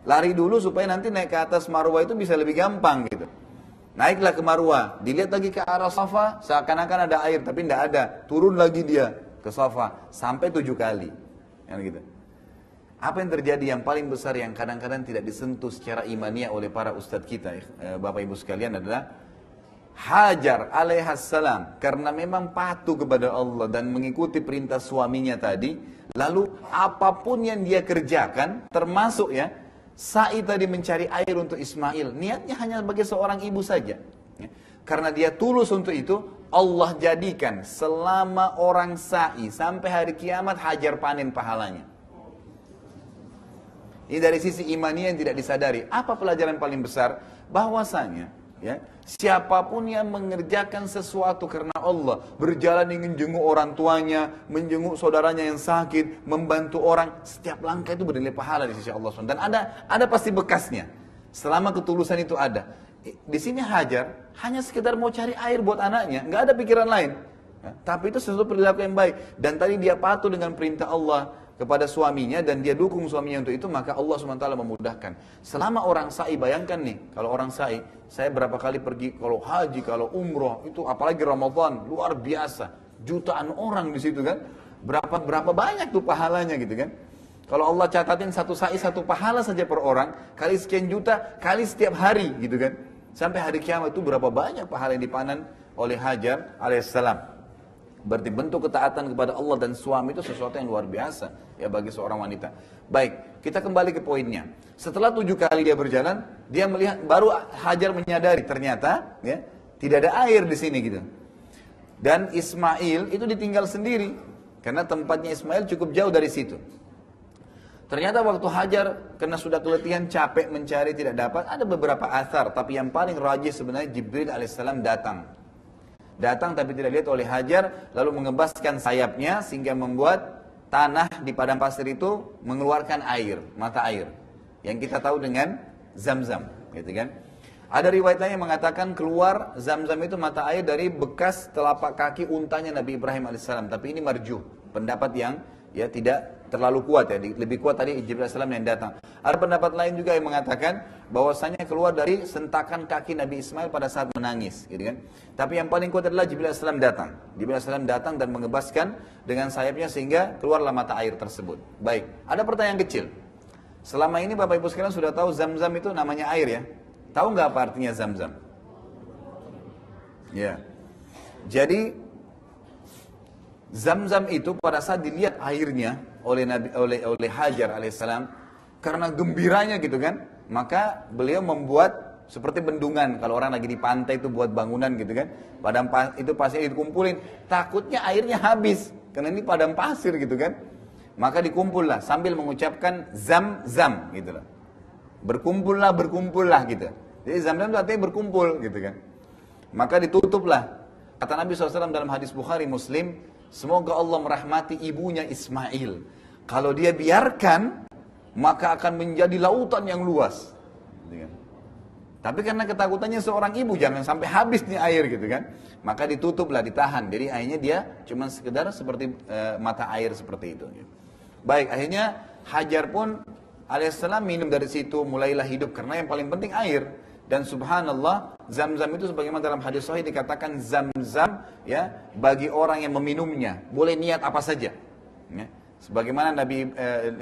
Lari dulu supaya nanti naik ke atas Marwah itu bisa lebih gampang gitu. Naiklah ke Marwah, dilihat lagi ke arah Safa, seakan-akan ada air tapi tidak ada. Turun lagi dia ke Safa sampai 7 kali. Yang gitu. Apa yang terjadi yang paling besar yang kadang-kadang tidak disentuh secara imaniah oleh para ustadz kita, Bapak Ibu sekalian, adalah Hajar alaihissalam karena memang patuh kepada Allah dan mengikuti perintah suaminya tadi, lalu apapun yang dia kerjakan, termasuk ya sa'i tadi mencari air untuk Ismail, niatnya hanya sebagai seorang ibu saja. Karena dia tulus untuk itu, Allah jadikan selama orang sa'i sampai hari kiamat Hajar panen pahalanya. Ini dari sisi imaniah yang tidak disadari. Apa pelajaran paling besar? Bahwasanya ya, siapapun yang mengerjakan sesuatu karena Allah, berjalan ingin jenguk orang tuanya, menjenguk saudaranya yang sakit, membantu orang, setiap langkah itu bernilai pahala di sisi Allah SWT. Dan ada pasti bekasnya. Selama ketulusan itu ada. Di sini Hajar hanya sekedar mau cari air buat anaknya, nggak ada pikiran lain. Ya, tapi itu sesuatu perilaku yang baik. Dan tadi dia patuh dengan perintah Allah kepada suaminya dan dia dukung suaminya untuk itu, maka Allah SWT memudahkan. Selama orang sa'i, bayangkan nih, kalau orang sa'i, saya berapa kali pergi, kalau haji, kalau umroh, itu apalagi Ramadan, luar biasa. Jutaan orang di situ kan, berapa banyak tuh pahalanya gitu kan. Kalau Allah catatin satu sa'i, satu pahala saja per orang, kali sekian juta, kali setiap hari gitu kan. Sampai hari kiamat itu berapa banyak pahala yang dipanen oleh Hajar alaihissalam. Berarti bentuk ketaatan kepada Allah dan suami itu sesuatu yang luar biasa ya bagi seorang wanita. Baik, kita kembali ke poinnya. Setelah 7 kali dia berjalan, dia melihat, baru Hajar menyadari ternyata ya tidak ada air di sini gitu. Dan Ismail itu ditinggal sendiri, karena tempatnya Ismail cukup jauh dari situ. Ternyata waktu Hajar, karena sudah keletihan, capek mencari, tidak dapat, ada beberapa athar, tapi yang paling rajih sebenarnya Jibril alaihissalam datang. Datang tapi tidak lihat oleh Hajar, lalu mengebaskan sayapnya sehingga membuat tanah di padang pasir itu mengeluarkan air, mata air. Yang kita tahu dengan Zam-Zam, gitu kan? Ada riwayat lain yang mengatakan keluar Zam-Zam itu mata air dari bekas telapak kaki untanya Nabi Ibrahim alaihissalam, tapi ini marjuh, pendapat yang ya tidak terlalu kuat ya, lebih kuat tadi Jibril alaihissalam yang datang. Ada pendapat lain juga yang mengatakan bahwasanya keluar dari sentakan kaki Nabi Ismail pada saat menangis, gitu kan. Tapi yang paling kuat adalah Jibril alaihissalam datang. Jibril alaihissalam datang dan mengebaskan dengan sayapnya sehingga keluarlah mata air tersebut. Baik, ada pertanyaan kecil. Selama ini Bapak Ibu sekalian sudah tahu Zam-Zam itu namanya air ya. Tahu nggak apa artinya Zam-Zam? Ya. Jadi Zam-Zam itu pada saat dilihat airnya oleh Hajar alaihissalam, karena gembiranya gitu kan, maka beliau membuat seperti bendungan. Kalau orang lagi di pantai itu buat bangunan gitu kan, padang itu pasir dikumpulin, takutnya airnya habis karena ini padang pasir gitu kan, maka dikumpullah sambil mengucapkan Zam-Zam gitu loh, berkumpullah gitu. Jadi Zam-Zam itu artinya berkumpul gitu kan. Maka ditutuplah. Kata Nabi SAW dalam hadis Bukhari Muslim, semoga Allah merahmati ibunya Ismail. Kalau dia biarkan, maka akan menjadi lautan yang luas. Tapi karena ketakutannya seorang ibu, jangan sampai habis nih air gitu kan. Maka ditutuplah, ditahan. Jadi akhirnya dia cuma sekedar seperti mata air seperti itu. Baik, akhirnya Hajar pun alaihissalam minum dari situ, mulailah hidup. Karena yang paling penting air. Dan subhanallah, Zam-Zam itu sebagaimana dalam hadis sahih dikatakan Zam-Zam ya bagi orang yang meminumnya, boleh niat apa saja. Ya. Sebagaimana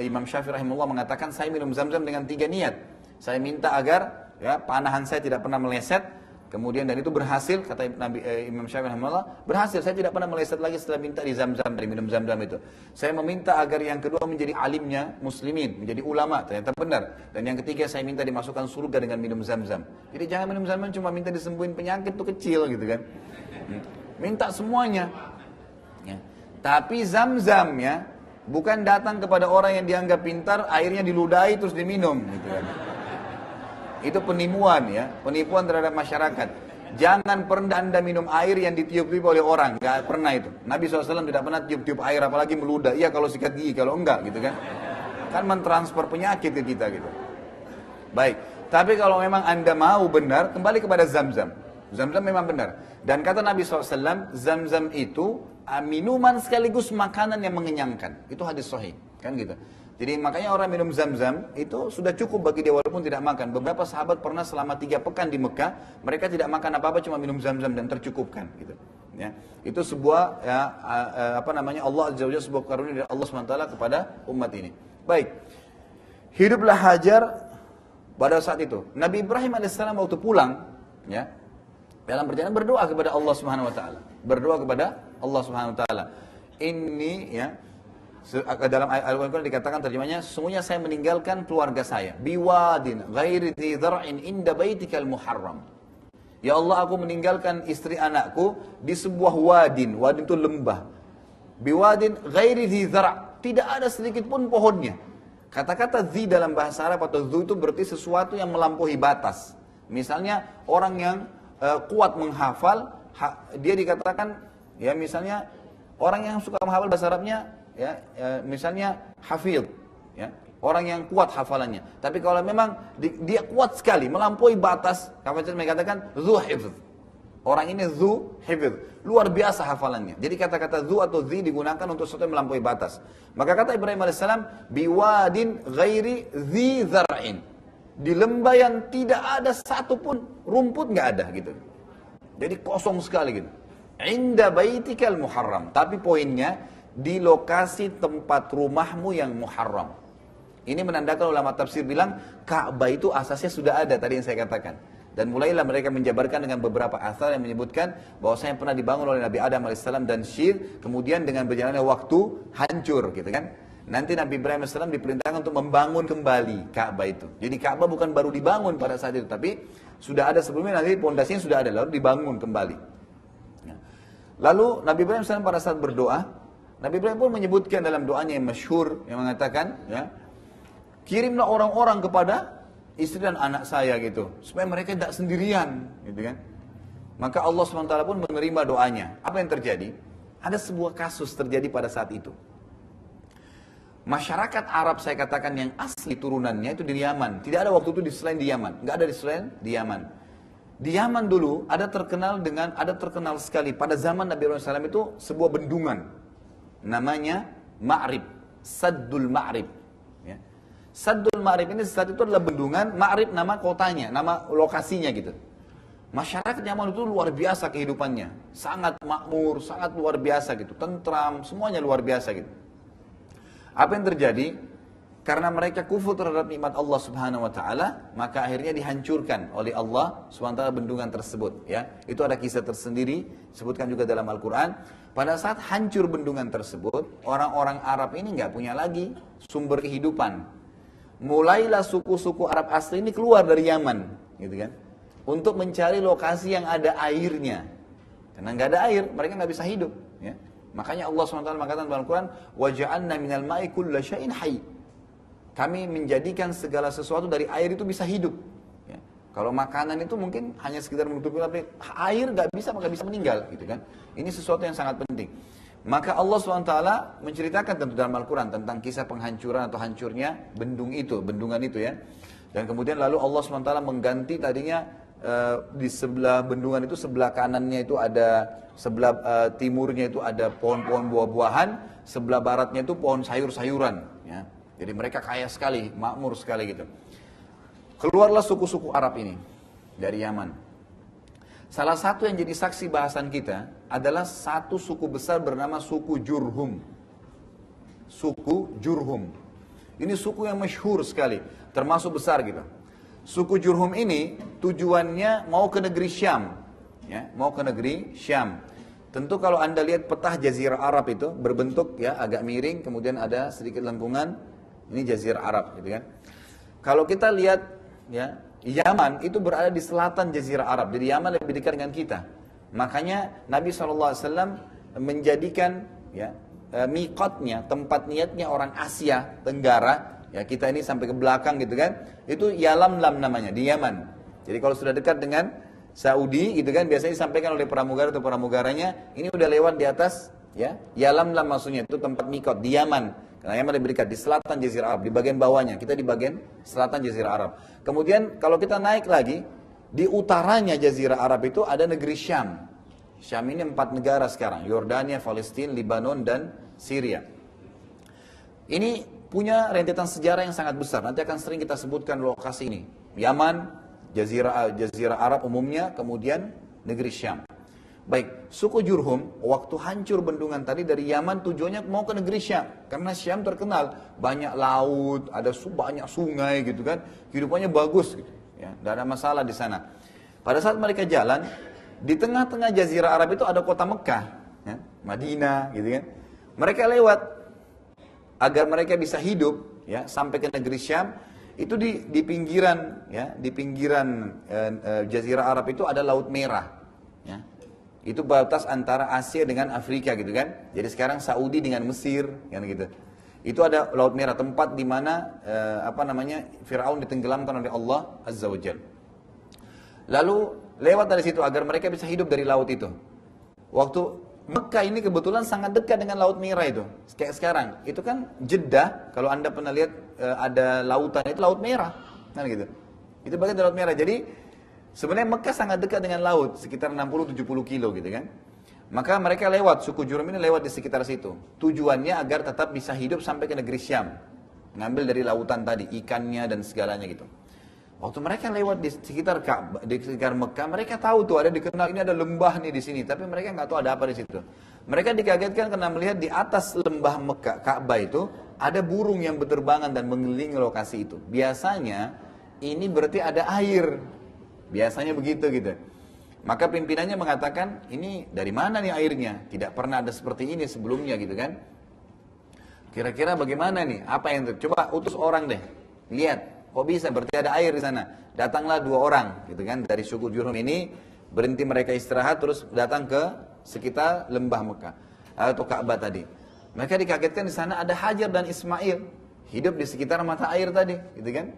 Imam Syafi'i rahimahullah mengatakan, saya minum Zam-Zam dengan 3 niat. Saya minta agar ya panahan saya tidak pernah meleset, kemudian dan itu berhasil, kata Imam Syafi'i rahimahullah, berhasil, saya tidak pernah meleset lagi setelah minta di Zam-Zam, dari minum Zam-Zam itu. Saya meminta agar yang kedua menjadi alimnya muslimin, menjadi ulama, ternyata benar. Dan yang ketiga saya minta dimasukkan surga dengan minum Zam-Zam. Jadi jangan minum Zam-Zam cuma minta disembuhin penyakit itu kecil gitu kan. Minta semuanya. Ya. Tapi Zam-Zam ya bukan datang kepada orang yang dianggap pintar, airnya diludahi terus diminum gitu kan. Itu penipuan ya, penipuan terhadap masyarakat. Jangan pernah Anda minum air yang ditiup-tiup oleh orang, nggak pernah itu. Nabi SAW tidak pernah tiup-tiup air, apalagi meludah. Iya kalau sikat gigi, kalau enggak gitu kan. Kan mentransfer penyakit ke kita gitu. Baik, tapi kalau memang Anda mau benar, kembali kepada Zam-Zam. Zam-Zam memang benar. Dan kata Nabi SAW, Zam-Zam itu minuman sekaligus makanan yang mengenyangkan. Itu hadis sahih, kan gitu. Jadi makanya orang minum Zam-Zam itu sudah cukup bagi dia walaupun tidak makan. Beberapa sahabat pernah selama 3 pekan di Mekah, mereka tidak makan apa-apa, cuma minum Zam-Zam dan tercukupkan gitu. Ya, itu sebuah ya, Allah Azza wa Jalla, sebuah karunia dari Allah SWT kepada umat ini. Baik, hiduplah Hajar pada saat itu. Nabi Ibrahim alaihissalam waktu pulang, ya, dalam perjalanan berdoa kepada Allah Subhanahu Wa Taala, berdoa kepada Allah Subhanahu Wa Taala. Ini ya. Dalam Al-Quran dikatakan terjemahnya, sesungguhnya saya meninggalkan keluarga saya biwadin ghairi dzi dzar'in inda baitikal muharram. Ya Allah, aku meninggalkan istri anakku di sebuah wadin itu lembah. Biwadin ghairi dzi dzar', tidak ada sedikit pun pohonnya. Kata-kata dzi dalam bahasa Arab atau dzu itu berarti sesuatu yang melampaui batas. Misalnya orang yang kuat menghafal, dia dikatakan ya misalnya orang yang suka menghafal bahasa Arabnya ya, misalnya hafidh, ya, orang yang kuat hafalannya. Tapi kalau memang dia kuat sekali, melampaui batas, mereka katakan dzu hifdz. Orang ini dzu hifdz, luar biasa hafalannya. Jadi kata-kata dzu atau dzi digunakan untuk sesuatu yang melampaui batas. Maka kata Ibrahim alaihissalam, biwadin ghairi dzi zar'in, di lembah yang tidak ada satupun rumput, nggak ada gitu. Jadi kosong sekali gitu. Inda baitikal muharram, tapi poinnya di lokasi tempat rumahmu yang muharram. Ini menandakan ulama tafsir bilang Ka'bah itu asasnya sudah ada tadi yang saya katakan. Dan mulailah mereka menjabarkan dengan beberapa asal yang menyebutkan bahwasanya pernah dibangun oleh Nabi Adam alaihissalam dan Syir, kemudian dengan berjalannya waktu hancur gitu kan. Nanti Nabi Ibrahim alaihissalam diperintahkan untuk membangun kembali Ka'bah itu. Jadi Ka'bah bukan baru dibangun pada saat itu, tapi sudah ada sebelumnya, nanti pondasinya sudah ada lalu dibangun kembali. Lalu Nabi Ibrahim SAW pada saat berdoa, Nabi Ibrahim pun menyebutkan dalam doanya yang masyhur yang mengatakan, ya, kirimlah orang-orang kepada istri dan anak saya gitu, supaya mereka tidak sendirian, gitu kan. Maka Allah SWT pun menerima doanya. Apa yang terjadi? Ada sebuah kasus terjadi pada saat itu. Masyarakat Arab saya katakan yang asli turunannya itu di Yaman. Tidak ada waktu itu di selain di Yaman. Nggak ada di selain di Yaman. Di Yaman dulu ada terkenal sekali pada zaman Nabi Ibrahim SAW itu sebuah bendungan. Namanya Ma'rib. Saddul Ma'rib. Ya. Saddul Ma'rib ini saat itu adalah bendungan. Ma'rib nama kotanya, nama lokasinya gitu. Masyarakat Yaman itu luar biasa kehidupannya. Sangat makmur, sangat luar biasa gitu. Tentram, semuanya luar biasa gitu. Apa yang terjadi? Karena mereka kufur terhadap nikmat Allah Subhanahu wa taala, maka akhirnya dihancurkan oleh Allah Subhanahu wa taala bendungan tersebut, ya. Itu ada kisah tersendiri disebutkan juga dalam Al-Qur'an. Pada saat hancur bendungan tersebut, orang-orang Arab ini nggak punya lagi sumber kehidupan. Mulailah suku-suku Arab asli ini keluar dari Yaman, gitu kan? Untuk mencari lokasi yang ada airnya. Karena nggak ada air, mereka nggak bisa hidup, ya. Makanya Allah SWT mengatakan dalam Al-Quran, وَجَعَلْنَا مِنَ الْمَاءِ كُلَّ شَيْءٍ حَيٍّ. Kami menjadikan segala sesuatu dari air itu bisa hidup. Ya. Kalau makanan itu mungkin hanya sekedar menutupi, tapi air nggak bisa, maka bisa meninggal, gitu kan? Ini sesuatu yang sangat penting. Maka Allah SWT menceritakan tentu dalam Al-Quran tentang kisah penghancuran atau hancurnya bendungan itu, ya. Dan kemudian lalu Allah SWT mengganti tadinya di sebelah bendungan itu, sebelah kanannya itu ada, sebelah timurnya itu ada pohon-pohon buah-buahan, sebelah baratnya itu pohon sayur-sayuran, ya. Jadi mereka kaya sekali, makmur sekali gitu. Keluarlah suku-suku Arab ini dari Yaman. Salah satu yang jadi saksi bahasan kita adalah satu suku besar bernama suku Jurhum. Suku Jurhum. Ini suku yang masyhur sekali, termasuk besar gitu. Suku Jurhum ini tujuannya mau ke negeri Syam, ya, mau ke negeri Syam. Tentu kalau Anda lihat peta Jazirah Arab itu berbentuk, ya, agak miring, kemudian ada sedikit lengkungan, ini Jazirah Arab, gitu kan. Kalau kita lihat, ya, Yaman itu berada di selatan Jazirah Arab, jadi Yaman lebih dekat dengan kita. Makanya Nabi SAW menjadikan, ya, miqatnya, tempat niatnya orang Asia Tenggara. Ya, kita ini sampai ke belakang gitu kan, itu Yalamlam namanya, di Yaman. Jadi kalau sudah dekat dengan Saudi gitu kan, biasanya disampaikan oleh pramugara atau pramugaranya, ini udah lewat di atas, ya, Yalamlam maksudnya, itu tempat mikot di Yaman. Karena Yaman lebih dekat, di selatan Jazirah Arab, di bagian bawahnya, kita di bagian selatan Jazirah Arab. Kemudian kalau kita naik lagi, di utaranya Jazirah Arab itu ada negeri Syam. Syam ini 4 negara sekarang, Yordania, Palestina, Lebanon, dan Syria. Ini punya rentetan sejarah yang sangat besar. Nanti akan sering kita sebutkan lokasi ini. Yaman, Jazirah Arab umumnya, kemudian negeri Syam. Baik, suku Jurhum waktu hancur bendungan tadi dari Yaman tujuannya mau ke negeri Syam. Karena Syam terkenal banyak laut, ada banyak sungai gitu kan. Kehidupannya bagus gitu. Ya, tidak ada masalah di sana. Pada saat mereka jalan, di tengah-tengah Jazirah Arab itu ada kota Mekah, ya, Madinah gitu kan. Mereka lewat. Agar mereka bisa hidup, ya, sampai ke negeri Syam, itu di pinggiran, ya, di pinggiran Jazirah Arab itu ada Laut Merah, ya. Itu batas antara Asia dengan Afrika gitu kan. Jadi sekarang Saudi dengan Mesir, kan gitu. Itu ada Laut Merah, tempat di mana Firaun ditenggelamkan oleh Allah Azza wa Jalla. Lalu lewat dari situ agar mereka bisa hidup dari laut itu. Waktu Mekah ini kebetulan sangat dekat dengan Laut Merah itu. Kayak sekarang, itu kan Jeddah, kalau Anda pernah lihat ada lautan, itu Laut Merah. Kan gitu. Itu bagian dari Laut Merah. Jadi sebenarnya Mekah sangat dekat dengan laut, sekitar 60-70 kilo gitu kan. Maka mereka lewat, suku Jurhum ini lewat di sekitar situ. Tujuannya agar tetap bisa hidup sampai ke negeri Syam. Ngambil dari lautan tadi, ikannya dan segalanya gitu. Waktu mereka lewat di sekitar Mekah, mereka tahu tuh ada dikenal ini ada lembah nih di sini, tapi mereka nggak tahu ada apa di situ. Mereka dikagetkan karena melihat di atas lembah Mekah, Ka'bah itu ada burung yang berterbangan dan mengelilingi lokasi itu. Biasanya ini berarti ada air, biasanya begitu gitu. Maka pimpinannya mengatakan ini dari mana nih airnya? Tidak pernah ada seperti ini sebelumnya gitu kan? Kira-kira bagaimana nih? Apa yang coba utus orang deh, lihat. Kok bisa? Berarti ada air di sana. Datanglah 2 orang, gitu kan, dari suku Jurhum ini. Berhenti mereka istirahat terus datang ke sekitar lembah Mekah atau Ka'bah tadi. Mereka dikagetkan di sana ada Hajar dan Ismail hidup di sekitar mata air tadi, gitu kan?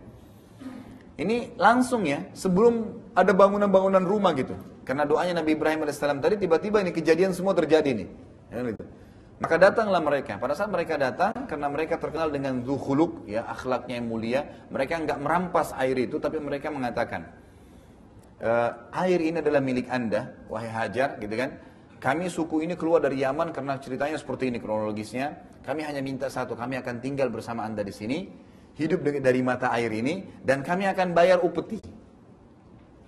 Ini langsung ya, sebelum ada bangunan-bangunan rumah gitu. Karena doanya Nabi Ibrahim AS tadi, tiba-tiba ini kejadian semua terjadi nih. Ya, gitu. Maka datanglah mereka. Pada saat mereka datang, karena mereka terkenal dengan zuhuluk, ya, akhlaknya yang mulia, mereka enggak merampas air itu, tapi mereka mengatakan, air ini adalah milik Anda, wahai Hajar, gitu kan? Kami suku ini keluar dari Yaman karena ceritanya seperti ini kronologisnya. Kami hanya minta satu, kami akan tinggal bersama Anda di sini, hidup dari mata air ini, dan kami akan bayar upeti.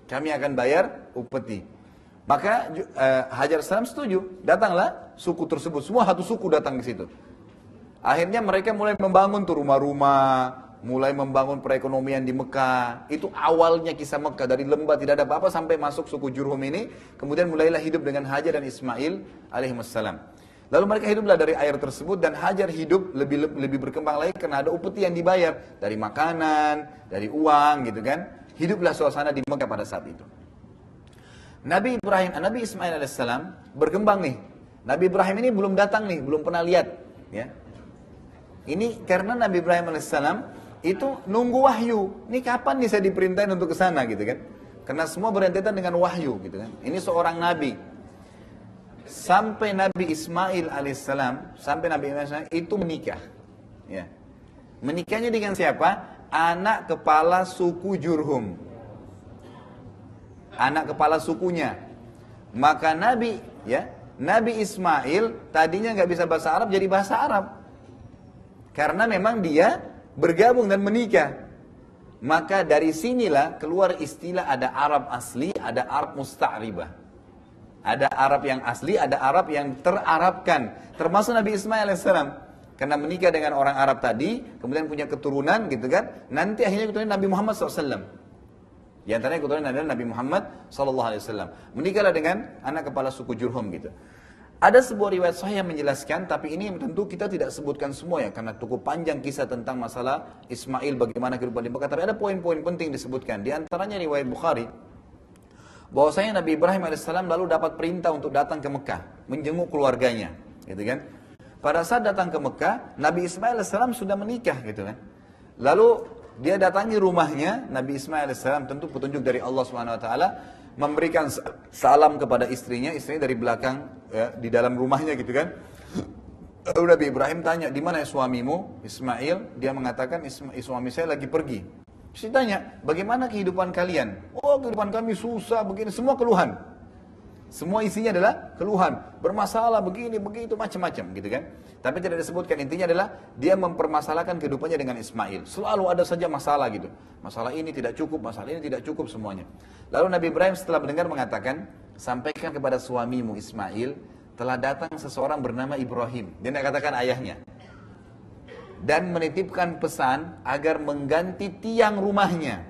Kami akan bayar upeti. Maka Hajar salam setuju, datanglah suku tersebut, semua satu suku datang ke situ. Akhirnya mereka mulai membangun tuh rumah-rumah, mulai membangun perekonomian di Mekah. Itu awalnya kisah Mekah, dari lembah tidak ada apa-apa sampai masuk suku Jurhum ini, kemudian mulailah hidup dengan Hajar dan Ismail alaihissalam. Lalu mereka hiduplah dari air tersebut dan Hajar hidup lebih berkembang lagi karena ada upeti yang dibayar dari makanan, dari uang gitu kan. Hiduplah suasana di Mekah pada saat itu. Nabi Ismail alaihissalam berkembang nih. Nabi Ibrahim ini belum datang nih, belum pernah lihat. Ya. Ini karena Nabi Ibrahim alaihissalam itu nunggu wahyu. Ini kapan nih saya diperintahin untuk ke sana gitu kan? Karena semua berentetan dengan wahyu gitu kan. Ini seorang nabi. Sampai Nabi Ismail alaihissalam itu menikah. Ya. Menikahnya dengan siapa? Anak kepala suku Jurhum. Anak kepala sukunya. Maka Nabi Ismail tadinya nggak bisa bahasa Arab jadi bahasa Arab. Karena memang dia bergabung dan menikah. Maka dari sinilah keluar istilah ada Arab asli, ada Arab musta'ribah. Ada Arab yang asli, ada Arab yang terarabkan. Termasuk Nabi Ismail alaihissalam. Karena menikah dengan orang Arab tadi, kemudian punya keturunan gitu kan. Nanti akhirnya keturunan Nabi Muhammad SAW. Di antaranya keturunan adalah Nabi Muhammad SAW. Menikahlah dengan anak kepala suku Jurhum gitu. Ada sebuah riwayat sahih yang menjelaskan, tapi ini tentu kita tidak sebutkan semua ya, karena cukup panjang kisah tentang masalah Ismail, bagaimana kehidupan di Mekah. Tapi ada poin-poin penting disebutkan. Di antaranya riwayat Bukhari, bahwasanya Nabi Ibrahim alaihissalam lalu dapat perintah untuk datang ke Mekah, menjenguk keluarganya, gitu kan? Pada saat datang ke Mekah, Nabi Ismail alaihissalam sudah menikah, gitu kan? Lalu dia datangi rumahnya, Nabi Ismail alaihissalam tentu petunjuk dari Allah Subhanahu Wa Taala, memberikan salam kepada istrinya dari belakang ya, di dalam rumahnya gitu kan. Lalu Nabi Ibrahim tanya, di mana suamimu Ismail? Dia mengatakan suami saya lagi pergi. Saya tanya, bagaimana kehidupan kalian? Oh, kehidupan kami susah begini, semua keluhan. Semua isinya adalah keluhan, bermasalah begini begitu macam-macam gitu kan. Tapi tidak disebutkan, intinya adalah dia mempermasalahkan kehidupannya dengan Ismail. Selalu ada saja masalah gitu. Masalah ini tidak cukup, masalah ini tidak cukup semuanya. Lalu Nabi Ibrahim setelah mendengar mengatakan, sampaikan kepada suamimu Ismail, telah datang seseorang bernama Ibrahim. Dia tidak katakan ayahnya. Dan menitipkan pesan agar mengganti tiang rumahnya.